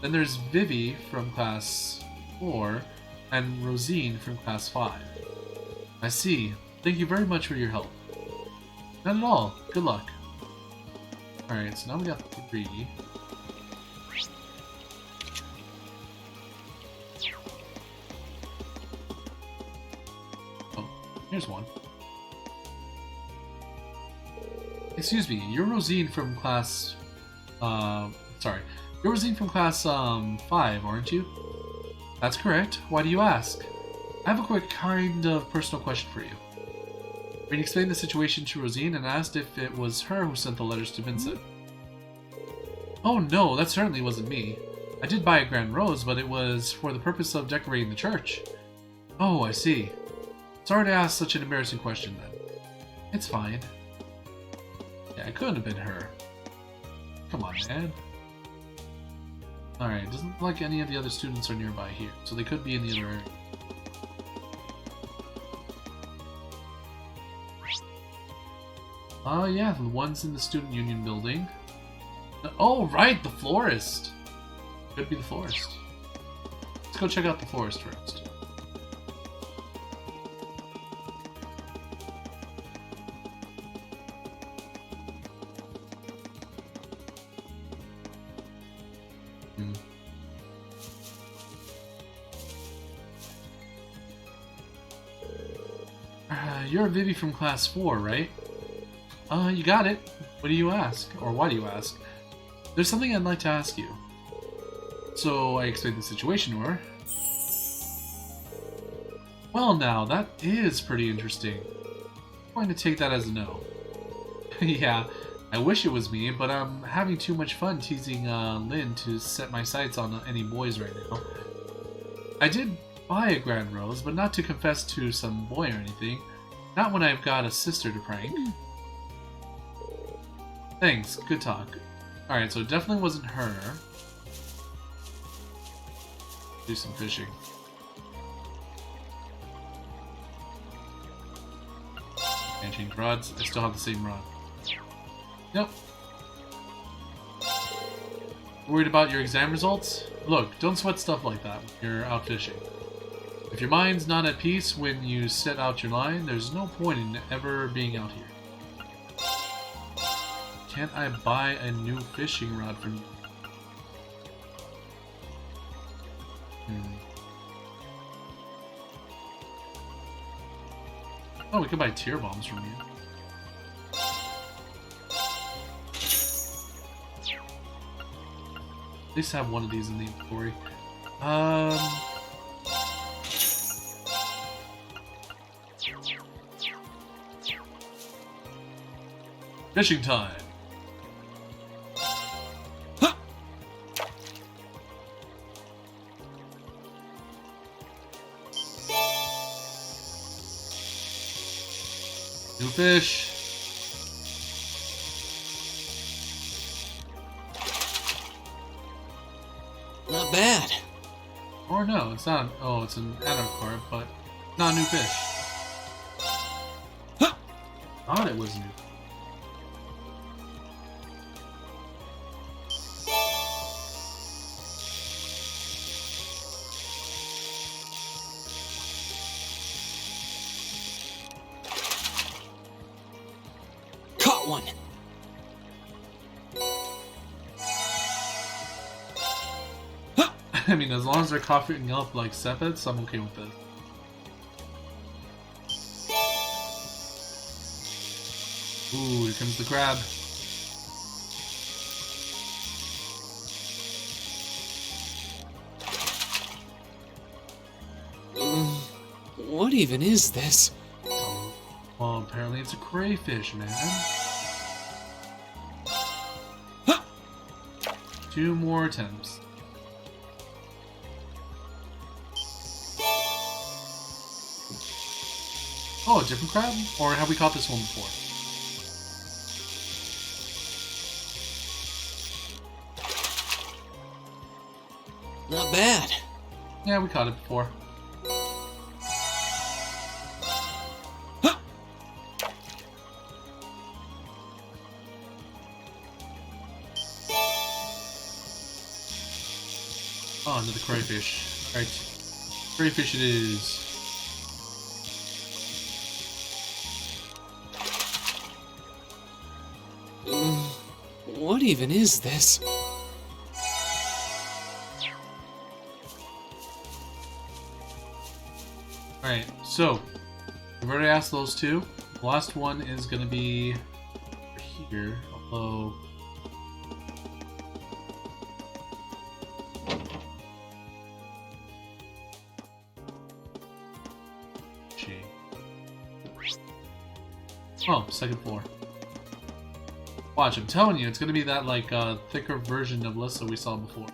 then there's Vivi from class 4, and Rosine from class 5. I see. Thank you very much for your help. Not at all. Good luck. Alright, so now we got 3. Oh, here's one. Excuse me, you're Rosine from class... sorry. You're Rosine from class, 5, aren't you? That's correct. Why do you ask? I have a quick kind of personal question for you. Rain explained the situation to Rosine and asked if it was her who sent the letters to Vincent. Oh no, that certainly wasn't me. I did buy a grand rose, but it was for the purpose of decorating the church. Oh, I see. Sorry to ask such an embarrassing question then. It's fine. Yeah, it couldn't have been her. Come on, man. Alright, doesn't look like any of the other students are nearby here, so they could be in the other area. Oh yeah, the ones in the Student Union building. Oh, right, the florist! Could be the florist. Let's go check out the florist first. You're Vivi from class 4, right? You got it. What do you ask? Or why do you ask? There's something I'd like to ask you. So I explained the situation to her. Well now, that is pretty interesting. I'm going to take that as a no. Yeah, I wish it was me, but I'm having too much fun teasing Lynn to set my sights on any boys right now. I did buy a grand rose, but not to confess to some boy or anything. Not when I've got a sister to prank. Thanks, good talk. Alright, so it definitely wasn't her. Do some fishing. Can't change rods. I still have the same rod. Yep. Worried about your exam results? Look, don't sweat stuff like that when you're out fishing. If your mind's not at peace when you set out your line, there's no point in ever being out here. Can't I buy a new fishing rod from you? Oh, we could buy tear bombs from you. At least have one of these in the inventory. Fishing time. Huh. New fish. Not bad. Or no, it's not. Oh, it's an adult card, but not a new fish. Huh. Thought it was new. Caught one. I mean, as long as they're coughing up like sepets, I'm okay with this. Ooh, here comes the crab. What even is this? Well, apparently it's a crayfish, man. 2 more attempts. Oh, a different crab? Or have we caught this one before? Not bad. Yeah, we caught it before. Oh, another crayfish. Alright. Crayfish it is. What even is this? Alright, so I've already asked those two. The last one is gonna be here, although oh, second floor. Watch, I'm telling you, it's gonna be that like thicker version of Lissa we saw before.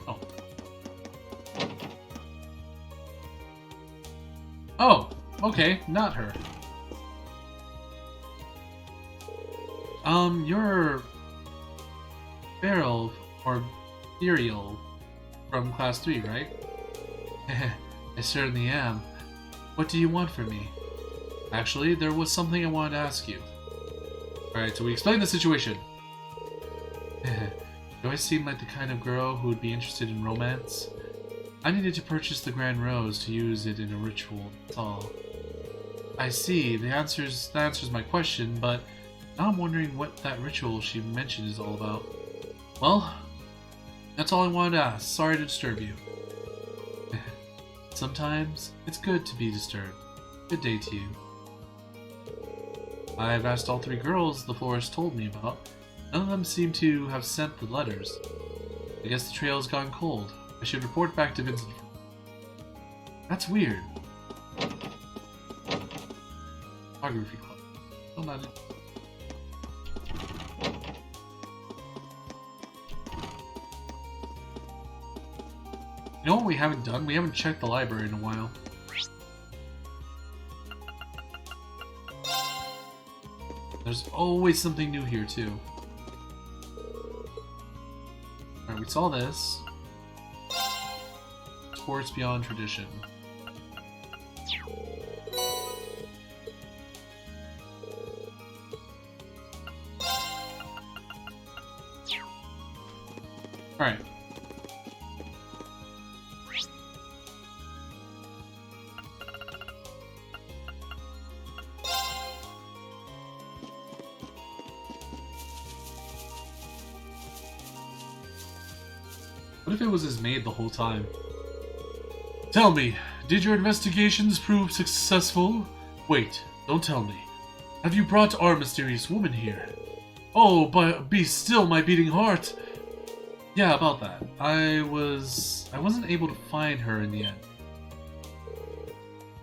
Oh. Oh, okay, not her. You're Beryl or Ethereal from class 3, right? I certainly am. What do you want from me? Actually, there was something I wanted to ask you. Alright, so we explained the situation. Do I seem like the kind of girl who would be interested in romance? I needed to purchase the Grand Rose to use it in a ritual, that's all. I see, that answers my question, but now I'm wondering what that ritual she mentioned is all about. Well, that's all I wanted to ask. Sorry to disturb you. Sometimes, it's good to be disturbed. Good day to you. I've asked all 3 girls the florist told me about. None of them seem to have sent the letters. I guess the trail has gone cold. I should report back to Vincent. That's weird. Photography club. Oh, not it. You know what we haven't done? We haven't checked the library in a while. There's always something new here, too. Alright, we saw this. Sports beyond tradition. Alright. What if it was his maid the whole time? Tell me, did your investigations prove successful? Wait, don't tell me. Have you brought our mysterious woman here? Oh, but be still my beating heart! Yeah, about that. I wasn't able to find her in the end.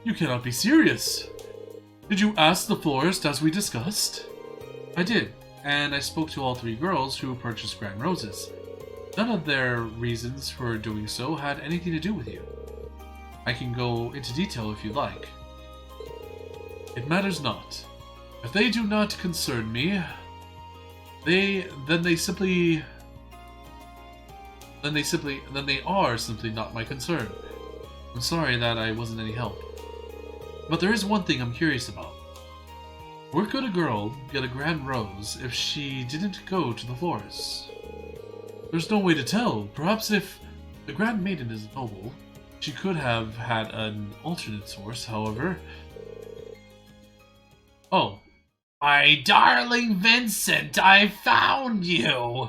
You cannot be serious! Did you ask the florist as we discussed? I did, and I spoke to all 3 girls who purchased Grand Roses. None of their reasons for doing so had anything to do with you. I can go into detail if you'd like. It matters not. If they do not concern me, they are simply not my concern. I'm sorry that I wasn't any help. But there is one thing I'm curious about. Where could a girl get a Grand Rose if she didn't go to the florist? There's no way to tell. Perhaps if the Grand Maiden is noble, she could have had an alternate source, however. Oh. My darling Vincent, I found you!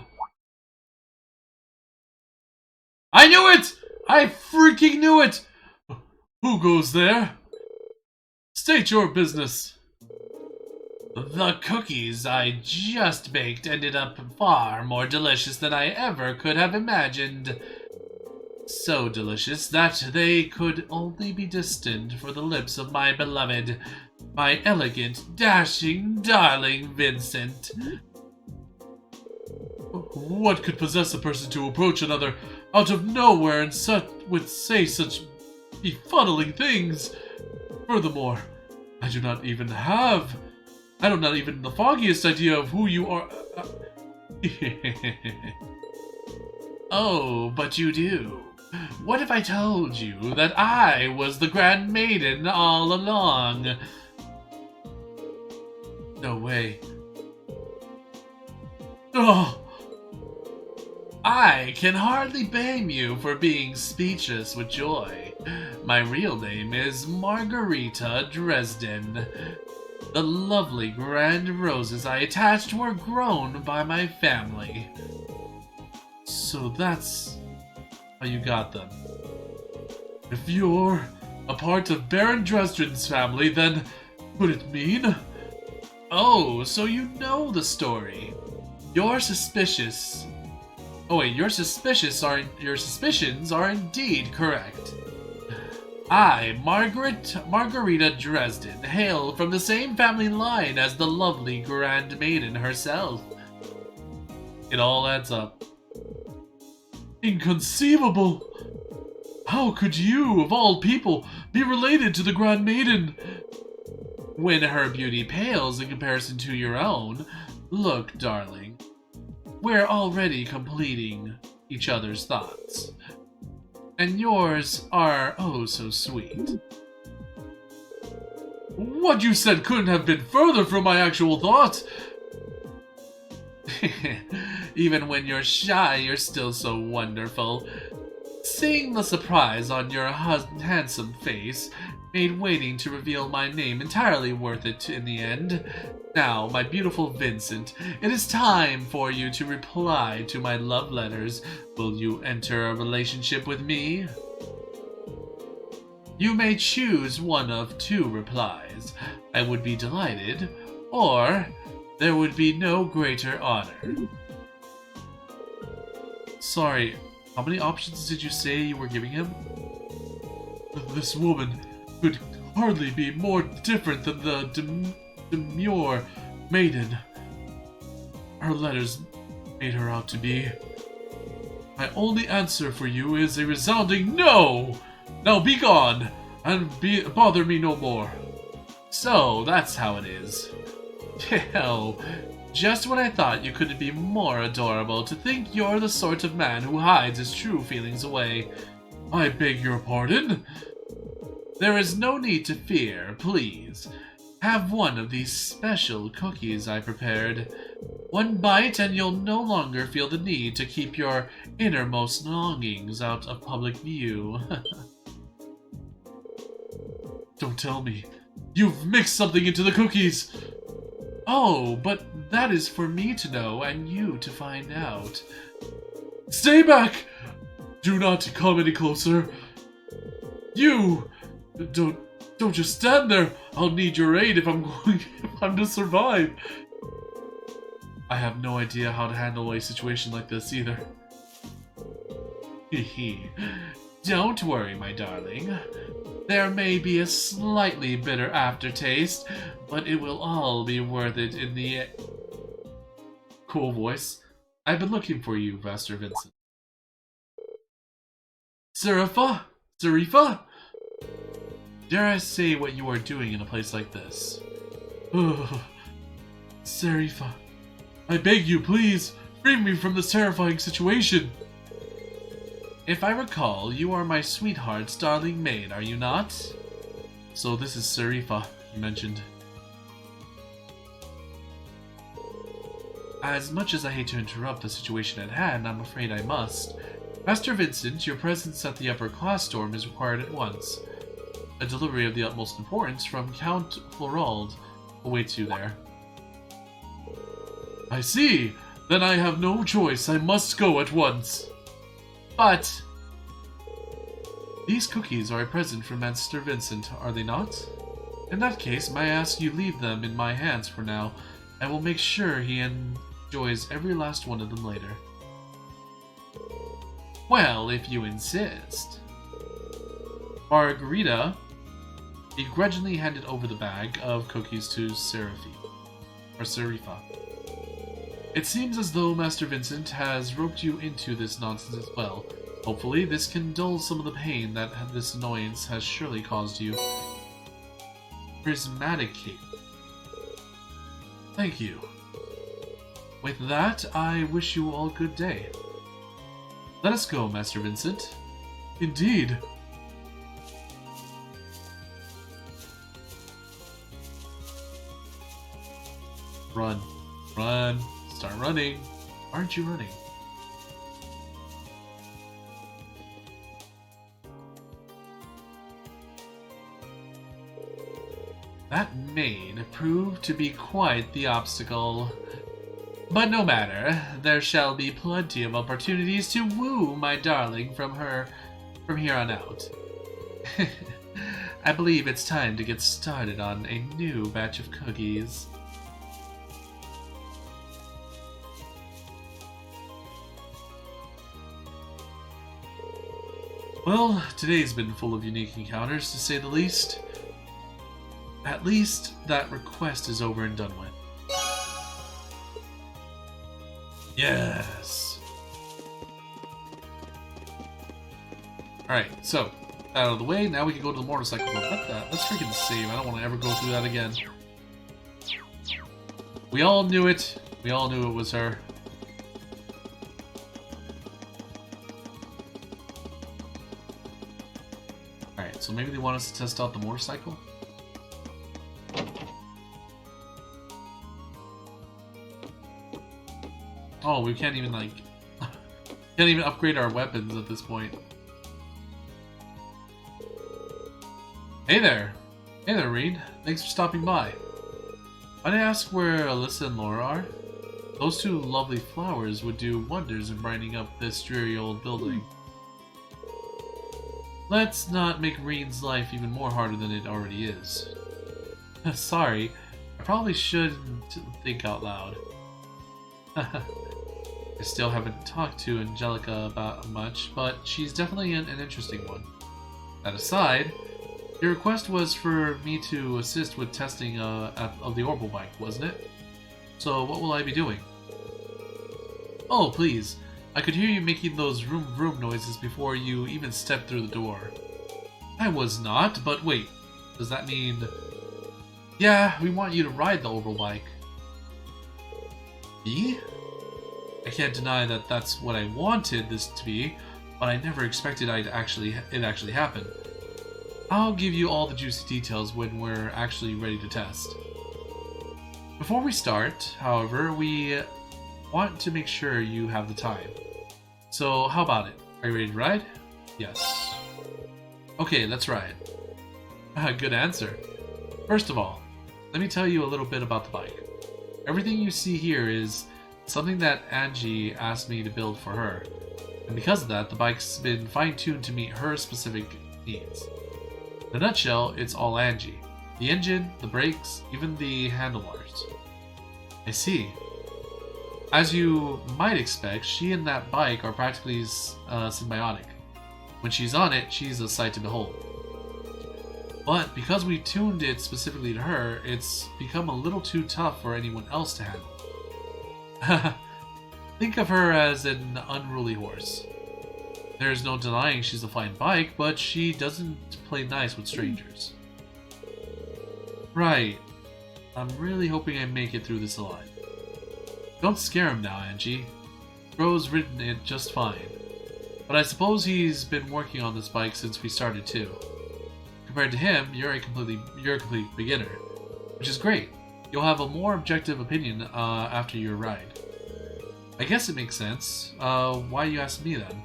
I knew it! I freaking knew it! Who goes there? State your business. The cookies I just baked ended up far more delicious than I ever could have imagined. So delicious that they could only be destined for the lips of my beloved, my elegant, dashing, darling Vincent. What could possess a person to approach another out of nowhere and say such befuddling things? Furthermore, I do not even the foggiest idea of who you are. Oh, but you do. What if I told you that I was the Grand Maiden all along? No way. Oh! I can hardly blame you for being speechless with joy. My real name is Margarita Dresden. The lovely grand roses I attached were grown by my family. So that's how you got them. If you're a part of Baron Dresden's family, then could it mean? Oh, so you know the story. You're suspicious. Oh wait, your suspicions are indeed correct. I, Margarita Dresden, hail from the same family line as the lovely Grand Maiden herself. It all adds up. Inconceivable! How could you, of all people, be related to the Grand Maiden? When her beauty pales in comparison to your own, look, darling, we're already completing each other's thoughts. And yours are oh so sweet. What you said couldn't have been further from my actual thoughts. Even when you're shy, you're still so wonderful. Seeing the surprise on your handsome face made waiting to reveal my name entirely worth it in the end. Now, my beautiful Vincent, it is time for you to reply to my love letters. Will you enter a relationship with me? You may choose one of two replies. I would be delighted, or there would be no greater honor. Sorry, how many options did you say you were giving him? This woman could hardly be more different than the demure maiden her letters made her out to be. My only answer for you is a resounding no! Now be gone, and bother me no more. So, that's how it is. Hell, just when I thought you couldn't be more adorable, to think you're the sort of man who hides his true feelings away. I beg your pardon? There is no need to fear, please. Have one of these special cookies I prepared. One bite and you'll no longer feel the need to keep your innermost longings out of public view. Don't tell me. You've mixed something into the cookies! Oh, but that is for me to know and you to find out. Stay back! Do not come any closer. You! Don't just stand there. I'll need your aid if I'm to survive. I have no idea how to handle a situation like this either. Hehe. Don't worry, my darling. There may be a slightly bitter aftertaste, but it will all be worth it in the end. Cool voice. I've been looking for you, Master Vincent. Serifa? Dare I say what you are doing in a place like this? Oh, Serifa, I beg you, please, free me from this terrifying situation. If I recall, you are my sweetheart's darling maid, are you not? So this is Serifa, you mentioned. As much as I hate to interrupt the situation at hand, I'm afraid I must. Master Vincent, your presence at the upper class dorm is required at once. A delivery of the utmost importance from Count Florald awaits you there. I see! Then I have no choice. I must go at once. But these cookies are a present from Master Vincent, are they not? In that case, may I ask you leave them in my hands for now. I will make sure he enjoys every last one of them later. Well, if you insist. Margarita begrudgingly handed over the bag of cookies to Serifa. It seems as though Master Vincent has roped you into this nonsense as well. Hopefully, this can dull some of the pain that this annoyance has surely caused you. Prismatic cape. Thank you. With that, I wish you all good day. Let us go, Master Vincent. Indeed. Run. Run. Start running. Aren't you running? That maid proved to be quite the obstacle. But no matter, there shall be plenty of opportunities to woo my darling from here on out. I believe it's time to get started on a new batch of cookies. Well, today's been full of unique encounters, to say the least. At least that request is over and done with. Yes! Alright, so, out of the way, now we can go to the motorcycle club. Let's freaking save. I don't want to ever go through that again. We all knew it. We all knew it was her. Alright, so maybe they want us to test out the motorcycle? Oh, we can't even, like... can't even upgrade our weapons at this point. Hey there! Hey there, Reed. Thanks for stopping by. Might I ask where Alyssa and Laura are? Those two lovely flowers would do wonders in brightening up this dreary old building. Let's not make Reed's life even more harder than it already is. Sorry, I probably shouldn't think out loud. I still haven't talked to Angelica about much, but she's definitely an interesting one. That aside, your request was for me to assist with testing of the orbital bike, wasn't it? So what will I be doing? Oh, please. I could hear you making those vroom vroom noises before you even stepped through the door. I was not, but wait. Does that mean... Yeah, we want you to ride the orbital bike. Me? I can't deny that that's what I wanted this to be, but I never expected it actually happen. I'll give you all the juicy details when we're actually ready to test. Before we start, however, we want to make sure you have the time. So how about it? Are you ready to ride? Yes. Okay, let's ride. Good answer. First of all, let me tell you a little bit about the bike. Everything you see here is something that Angie asked me to build for her. And because of that, the bike's been fine-tuned to meet her specific needs. In a nutshell, it's all Angie. The engine, the brakes, even the handlebars. I see. As you might expect, she and that bike are practically symbiotic. When she's on it, she's a sight to behold. But because we tuned it specifically to her, it's become a little too tough for anyone else to handle. Think of her as an unruly horse. There's no denying she's a fine bike, but she doesn't play nice with strangers. Right. I'm really hoping I make it through this alive. Don't scare him now, Angie. Bro's ridden it just fine. But I suppose he's been working on this bike since we started too. Compared to him, you're a complete beginner. Which is great. You'll have a more objective opinion after your ride. I guess it makes sense. Why you asked me then?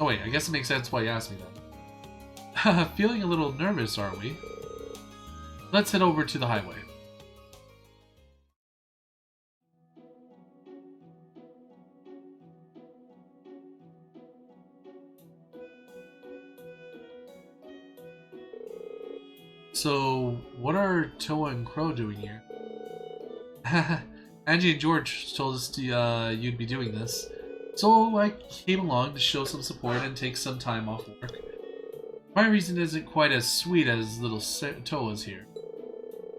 Oh wait, I guess it makes sense why you asked me then. Feeling a little nervous, are we? Let's head over to the highway. So, what are Toa and Crow doing here? Angie and George told us you'd be doing this, so I came along to show some support and take some time off work. My reason isn't quite as sweet as little Toa's here.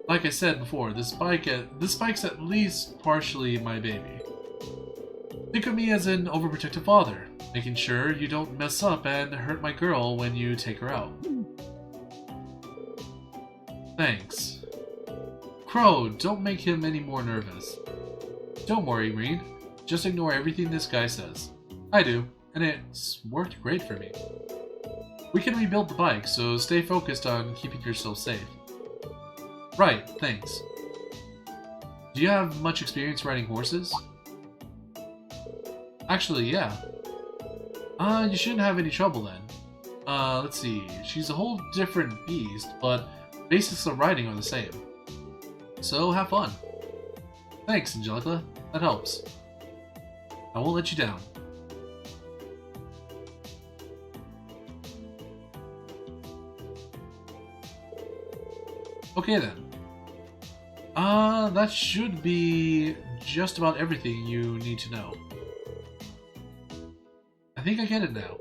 Like I said before, this bike's at least partially my baby. Think of me as an overprotective father, making sure you don't mess up and hurt my girl when you take her out. Thanks. Crow, don't make him any more nervous. Don't worry, Reed. Just ignore everything this guy says. I do, and it's worked great for me. We can rebuild the bike, so stay focused on keeping yourself safe. Right, thanks. Do you have much experience riding horses? Actually, yeah. You shouldn't have any trouble then. Let's see. She's a whole different beast, but Basics of riding are the same. So have fun. Thanks, Angelica. That helps. I won't let you down. Okay then. That should be just about everything you need to know. I think I get it now.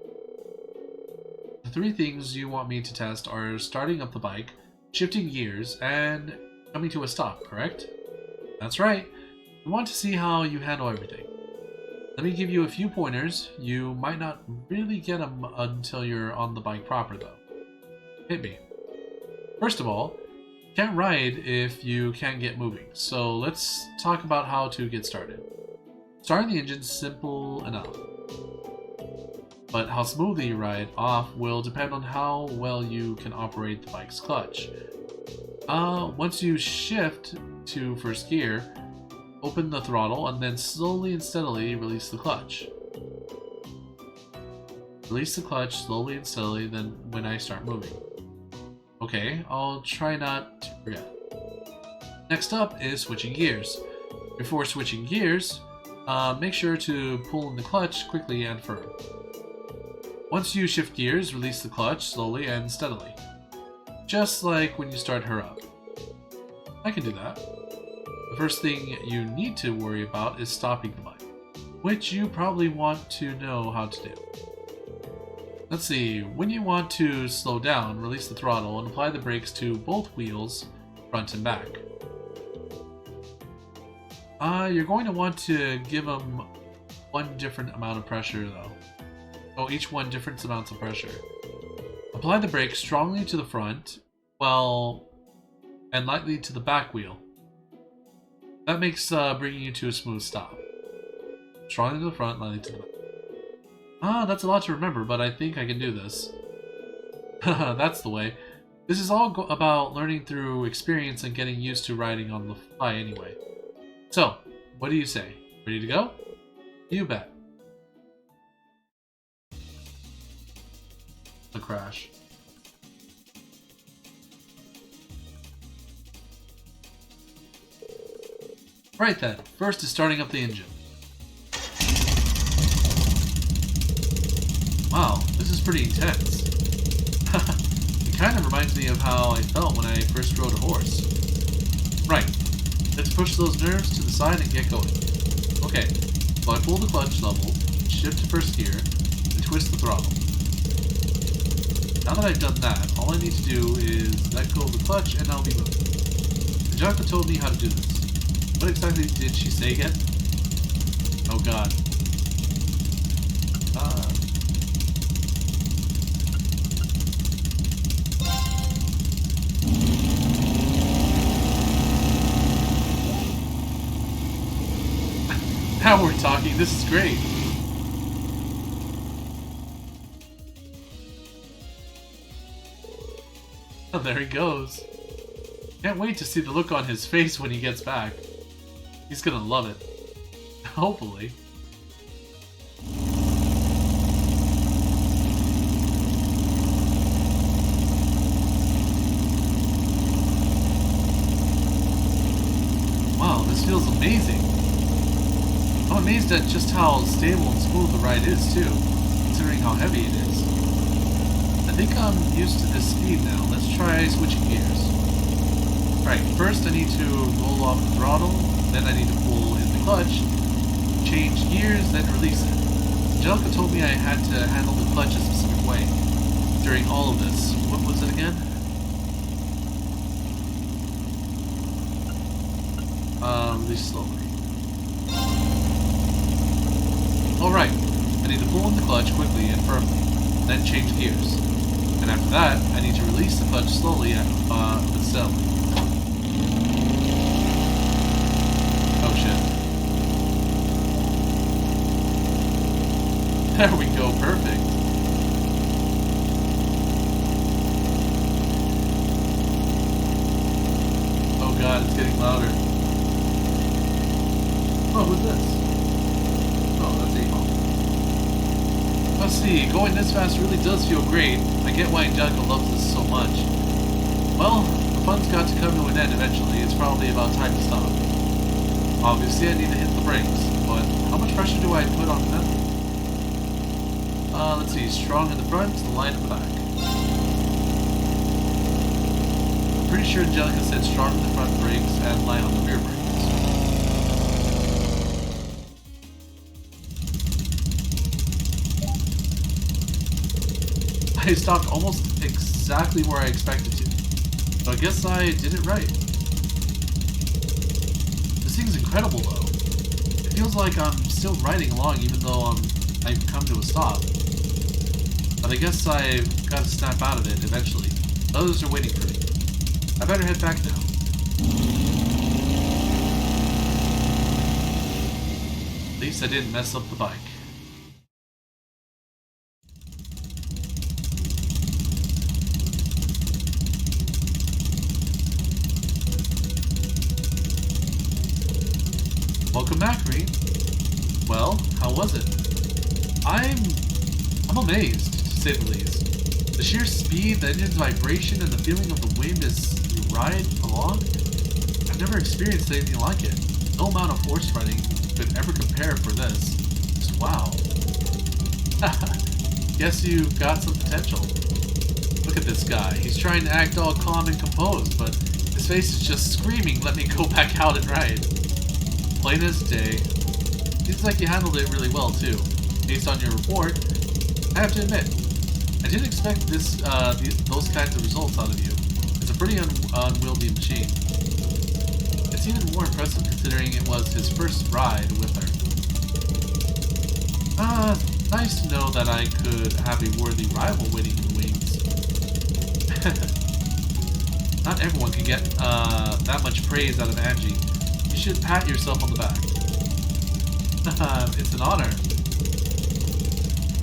The 3 things you want me to test are starting up the bike, shifting gears, and coming to a stop, correct? That's right. We want to see how you handle everything. Let me give you a few pointers. You might not really get them until you're on the bike proper, though. Hit me. First of all, you can't ride if you can't get moving, so let's talk about how to get started. Starting the engine's simple enough, but how smoothly you ride off will depend on how well you can operate the bike's clutch. Once you shift to first gear, open the throttle and then slowly and steadily release the clutch. Release the clutch slowly and steadily, then when I start moving. Okay, I'll try not to forget. Next up is switching gears. Before switching gears, make sure to pull in the clutch quickly and firm. Once you shift gears, release the clutch slowly and steadily. Just like when you start her up. I can do that. The first thing you need to worry about is stopping the bike, which you probably want to know how to do. Let's see, when you want to slow down, release the throttle and apply the brakes to both wheels, front and back. You're going to want to give them one different amount of pressure though. Oh, each one different amounts of pressure. Apply the brakes strongly to the front, and lightly to the back wheel. That makes bringing you to a smooth stop. Strongly to the front, lightly to the back. That's a lot to remember, but I think I can do this. That's the way. This is all about learning through experience and getting used to riding on the fly anyway. So, what do you say? Ready to go? You bet. The crash. Right then, first is starting up the engine. Wow, this is pretty intense. It kind of reminds me of how I felt when I first rode a horse. Right, let's push those nerves to the side and get going. Okay, so I pull the clutch level, shift to first gear, and twist the throttle. Now that I've done that, all I need to do is let go of the clutch and I'll be moving. Angelica told me how to do this. What exactly did she say again? Oh god. Now we're talking, this is great. Oh, there he goes. Can't wait to see the look on his face when he gets back. He's gonna love it. Hopefully. Wow, this feels amazing. I'm amazed at just how stable and smooth the ride is too, considering how heavy it is. I think I'm used to this speed now. Let's try switching gears. Right, first I need to roll off the throttle, then I need to pull in the clutch, change gears, then release it. Angelica told me I had to handle the clutch a specific way. During all of this, what was it again? Release slowly. Alright, I need to pull in the clutch quickly and firmly, then change gears. And after that, I need to release the clutch slowly but steadily. Oh shit. There we go, perfect. Oh god, it's getting louder. Oh, who's this? Oh, that's Amo. Let's see, going this fast really does feel great. I get why Angelica loves this so much. Well, fun's got to come to an end eventually. It's probably about time to stop. Obviously, I need to hit the brakes, but how much pressure do I put on them? Let's see. Strong in the front, light in the back. I'm pretty sure Angelica said strong in the front brakes and light on the rear brakes. I stopped almost exactly where I expected to. So I guess I did it right. This thing's incredible though. It feels like I'm still riding along even though I've come to a stop. But I guess I've got to snap out of it eventually. Others are waiting for me. I better head back now. At least I didn't mess up the bike. Welcome back, Reed. Well, how was it? I'm amazed, to say the least. The sheer speed, the engine's vibration, and the feeling of the wind as you ride along, I've never experienced anything like it. No amount of horse riding could ever compare for this. Just wow. Guess you've got some potential. Look at this guy. He's trying to act all calm and composed, but his face is just screaming, let me go back out and ride. Plain as day. Seems like you handled it really well too. Based on your report, I have to admit, I didn't expect those kinds of results out of you. It's a pretty unwieldy machine. It's even more impressive considering it was his first ride with her. Nice to know that I could have a worthy rival waiting in the wings. Not everyone can get that much praise out of Angie. You should pat yourself on the back. It's an honor.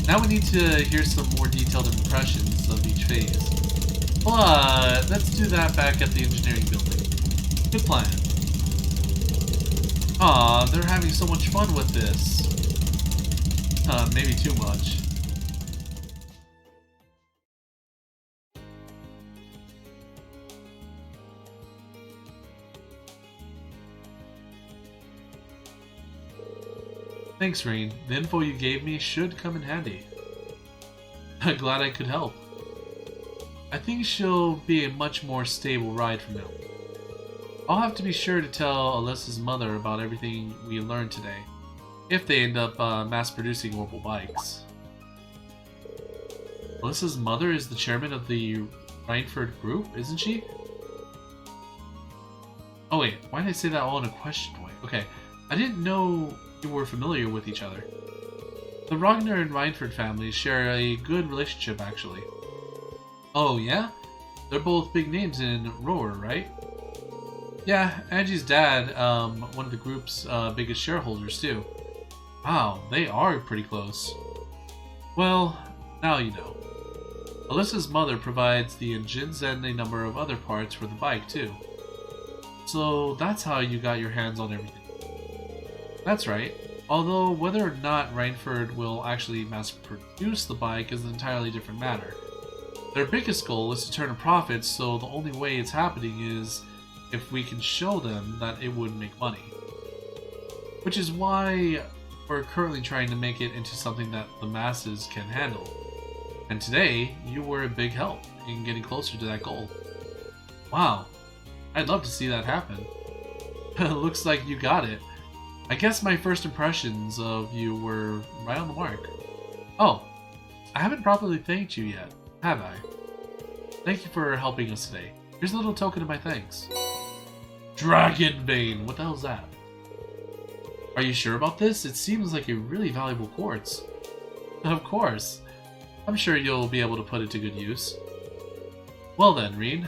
Now we need to hear some more detailed impressions of each phase. But let's do that back at the engineering building. Good plan. Aw, they're having so much fun with this. Maybe too much. Thanks, Rain. The info you gave me should come in handy. I'm glad I could help. I think she'll be a much more stable ride from now. I'll have to be sure to tell Alyssa's mother about everything we learned today, if they end up mass-producing orbital bikes. Alyssa's mother is the chairman of the Rhineford group, isn't she? Oh wait, why did I say that all in a question way? Okay, I didn't know you were familiar with each other. The Rogner and Rhineford families share a good relationship, actually. Oh, yeah? They're both big names in Roar, right? Yeah, Angie's dad, one of the group's biggest shareholders, too. Wow, they are pretty close. Well, now you know. Alyssa's mother provides the engines and a number of other parts for the bike, too. So that's how you got your hands on everything. That's right. Although whether or not Rhineford will actually mass produce the bike is an entirely different matter. Their biggest goal is to turn a profit, so the only way it's happening is if we can show them that it would make money. Which is why we're currently trying to make it into something that the masses can handle. And today, you were a big help in getting closer to that goal. Wow, I'd love to see that happen. Looks like you got it. I guess my first impressions of you were right on the mark. Oh, I haven't properly thanked you yet, have I? Thank you for helping us today. Here's a little token of my thanks. Dragon Vein! What the hell is that? Are you sure about this? It seems like a really valuable quartz. Of course. I'm sure you'll be able to put it to good use. Well then, Reen.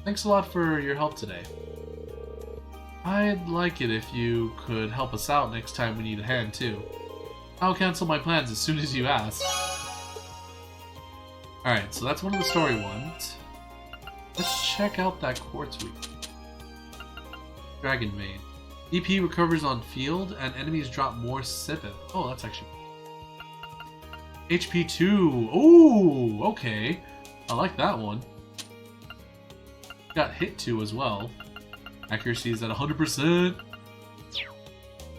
Thanks a lot for your help today. I'd like it if you could help us out next time we need a hand, too. I'll cancel my plans as soon as you ask. Alright, so that's one of the story ones. Let's check out that quartz week. Dragon Vein. EP recovers on field, and enemies drop more Sipith. Oh, that's actually... HP 2. Ooh, okay. I like that one. Got hit 2 as well. Accuracy is at 100%. Got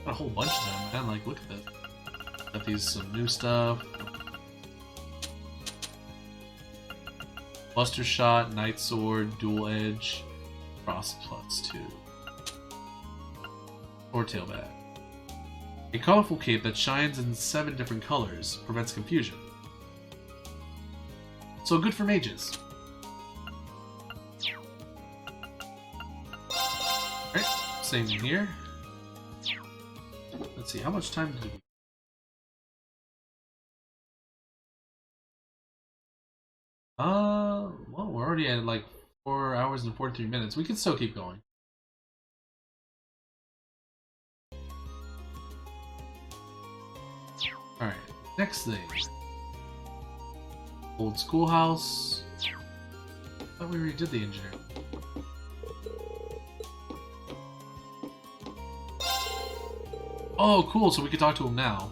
a whole bunch of them, man. Like, look at this. Got these some new stuff. Buster Shot, Night Sword, Dual Edge, Cross +2. Or Tail Bag. A colorful cape that shines in 7 different colors, prevents confusion. So good for mages. Alright, same here. Let's see, how much time did we... Well, we're already at like 4 hours and 43 minutes. We can still keep going. Alright, next thing. Old schoolhouse. I thought we already did the engineer. Oh, cool, so we can talk to him now.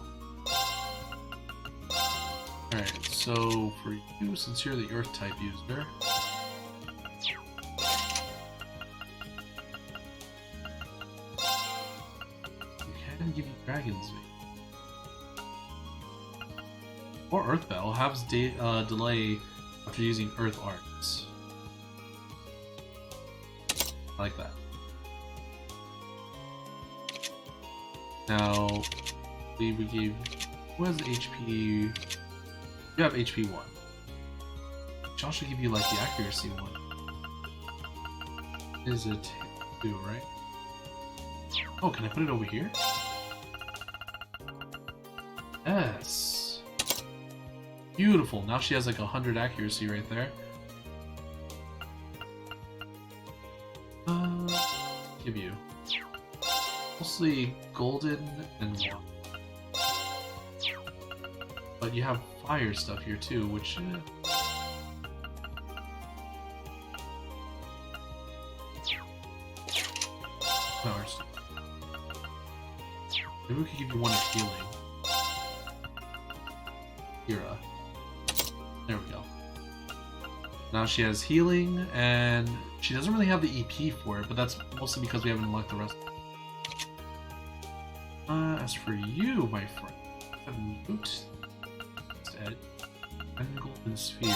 Alright, so for you, since you're the Earth type user, we can give you Dragon's Vein. Or Earth Bell, halves delay after using Earth Arts. I like that. Now, we gave... Who has HP? You have HP 1. Which I'll should give you like the accuracy 1. Is it 2, right? Oh, can I put it over here? Yes. Beautiful. Now she has like 100 accuracy right there. Give you mostly golden and one. But you have fire stuff here too, which maybe we could give you one of healing. Hiro. There we go. Now she has healing, and she doesn't really have the EP for it, but that's mostly because we haven't unlocked the rest. As for you, my friend, I have Mute instead, and Golden Sphere.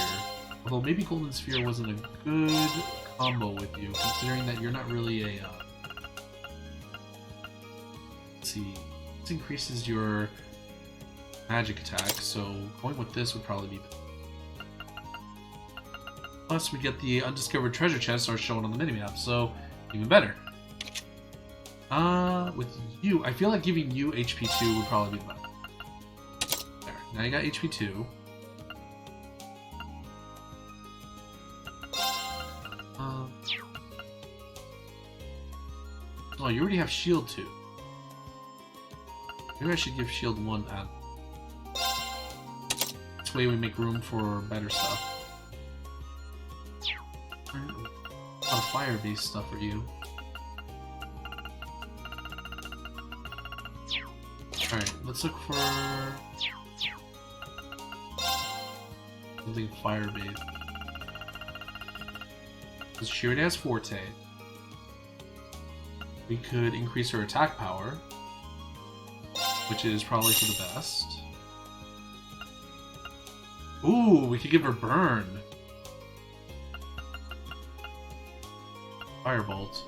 Although maybe Golden Sphere wasn't a good combo with you, considering that you're not really a. Let's see, this increases your magic attack, so going with this would probably be better. Plus, we get the undiscovered treasure chest are shown on the minimap, so even better. With you, I feel like giving you HP 2 would probably be better. There, now you got HP 2. Oh, you already have shield 2. Maybe I should give shield 1 at. This way we make room for better stuff. A lot of fire-based stuff for you. Alright, let's look for something fire-based. Because she already has Forte. We could increase her attack power, which is probably for the best. Ooh, we could give her Burn. Firebolt.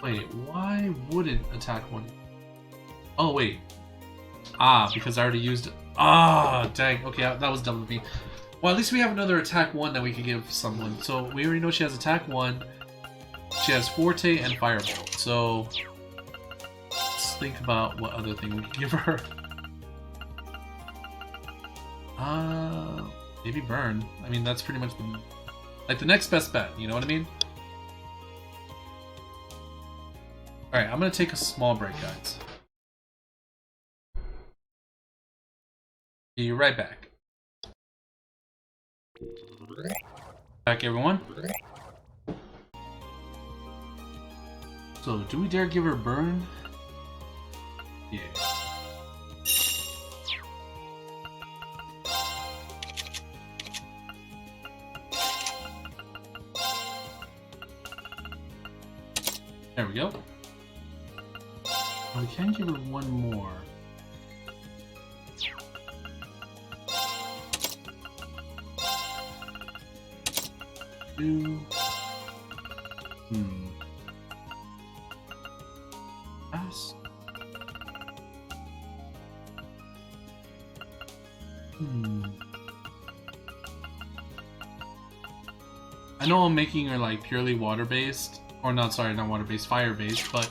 Wait, why wouldn't attack 1? Oh, wait. Ah, because I already used it. Ah, dang. Okay, that was dumb of me. Well, at least we have another attack 1 that we can give someone. So we already know she has attack 1. She has Forte and Firebolt. So let's think about what other thing we can give her. Maybe Burn. I mean, that's pretty much the next best bet. You know what I mean? Alright, I'm gonna take a small break, guys. Be right back. Back, everyone. So, do we dare give her a burn? Yeah. There we go. We can give her one more. Two. Pass. I know I'm making her like purely water-based, or not, sorry, not water-based, fire-based, but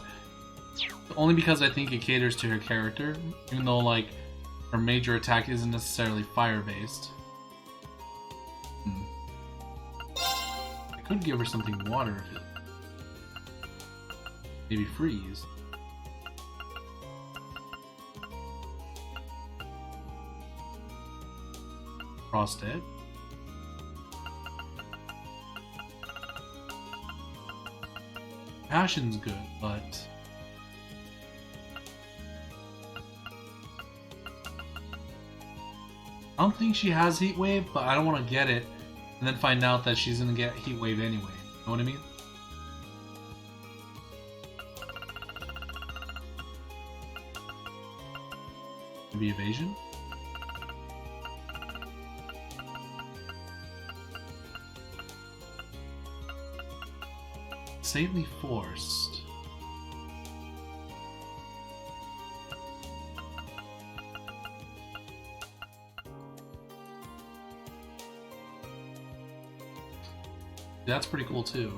only because I think it caters to her character, even though like her major attack isn't necessarily fire-based. I could give her something water if it... Maybe freeze. Frosted. Passion's good, but... I don't think she has Heat Wave, but I don't want to get it and then find out that she's gonna get Heat Wave anyway. You know what I mean? Maybe evasion? Saintly Forced. That's pretty cool too.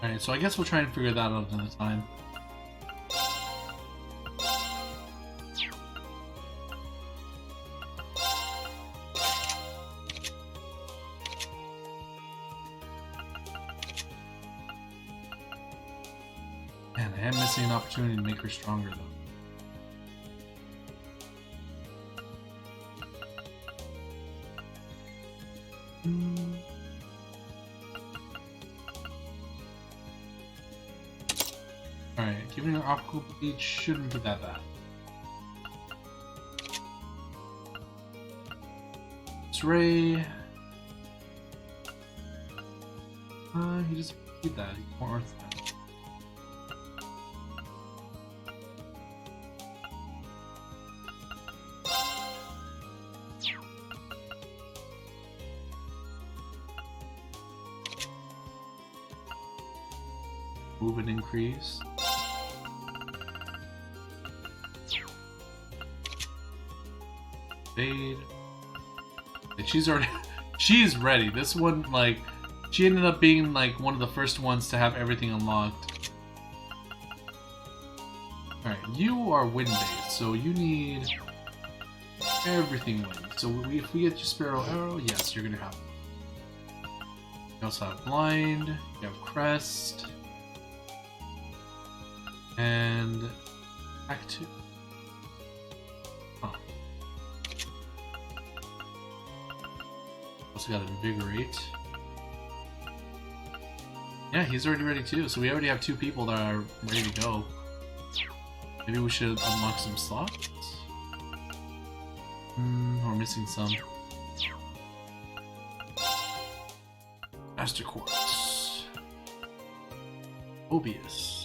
Alright, so I guess we'll try and figure that out another time. Man, I am missing an opportunity to make her stronger though. Alright, giving her optical bleed shouldn't be that bad. This Ray... he doesn't need that, he's more Earth now. Move and increase. Fade. And she's already she's ready. This one, like, she ended up being like one of the first ones to have everything unlocked. Alright, you are wind based, so you need everything wind. So if we get your Sparrow Arrow, yes, you're gonna have it. You also have Blind, you have Crest. And back to also got Invigorate. Yeah, he's already ready too, so we already have 2 people that are ready to go. Maybe we should unlock some slots? We're missing some. Master Quartz. Mobius.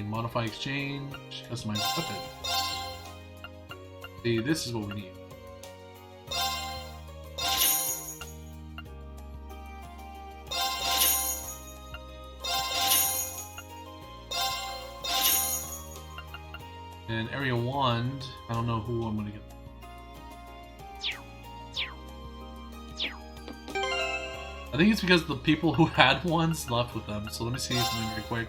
Modify exchange, customize weapons. See, this is what we need. And Area Wand, I don't know who I'm gonna get. I think it's because the people who had ones left with them. So let me see something real quick.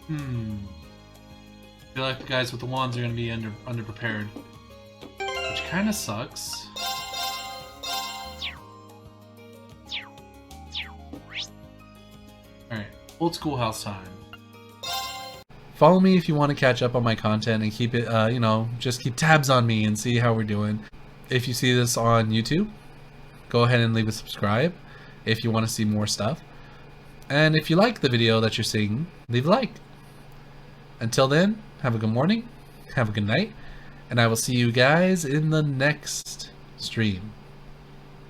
I feel like the guys with the wands are going to be underprepared, which kind of sucks. Alright, old schoolhouse time. Follow me if you want to catch up on my content and keep it, you know, just keep tabs on me and see how we're doing. If you see this on YouTube, go ahead and leave a subscribe if you want to see more stuff. And if you like the video that you're seeing, leave a like. Until then, have a good morning, have a good night, and I will see you guys in the next stream.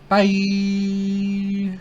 Bye!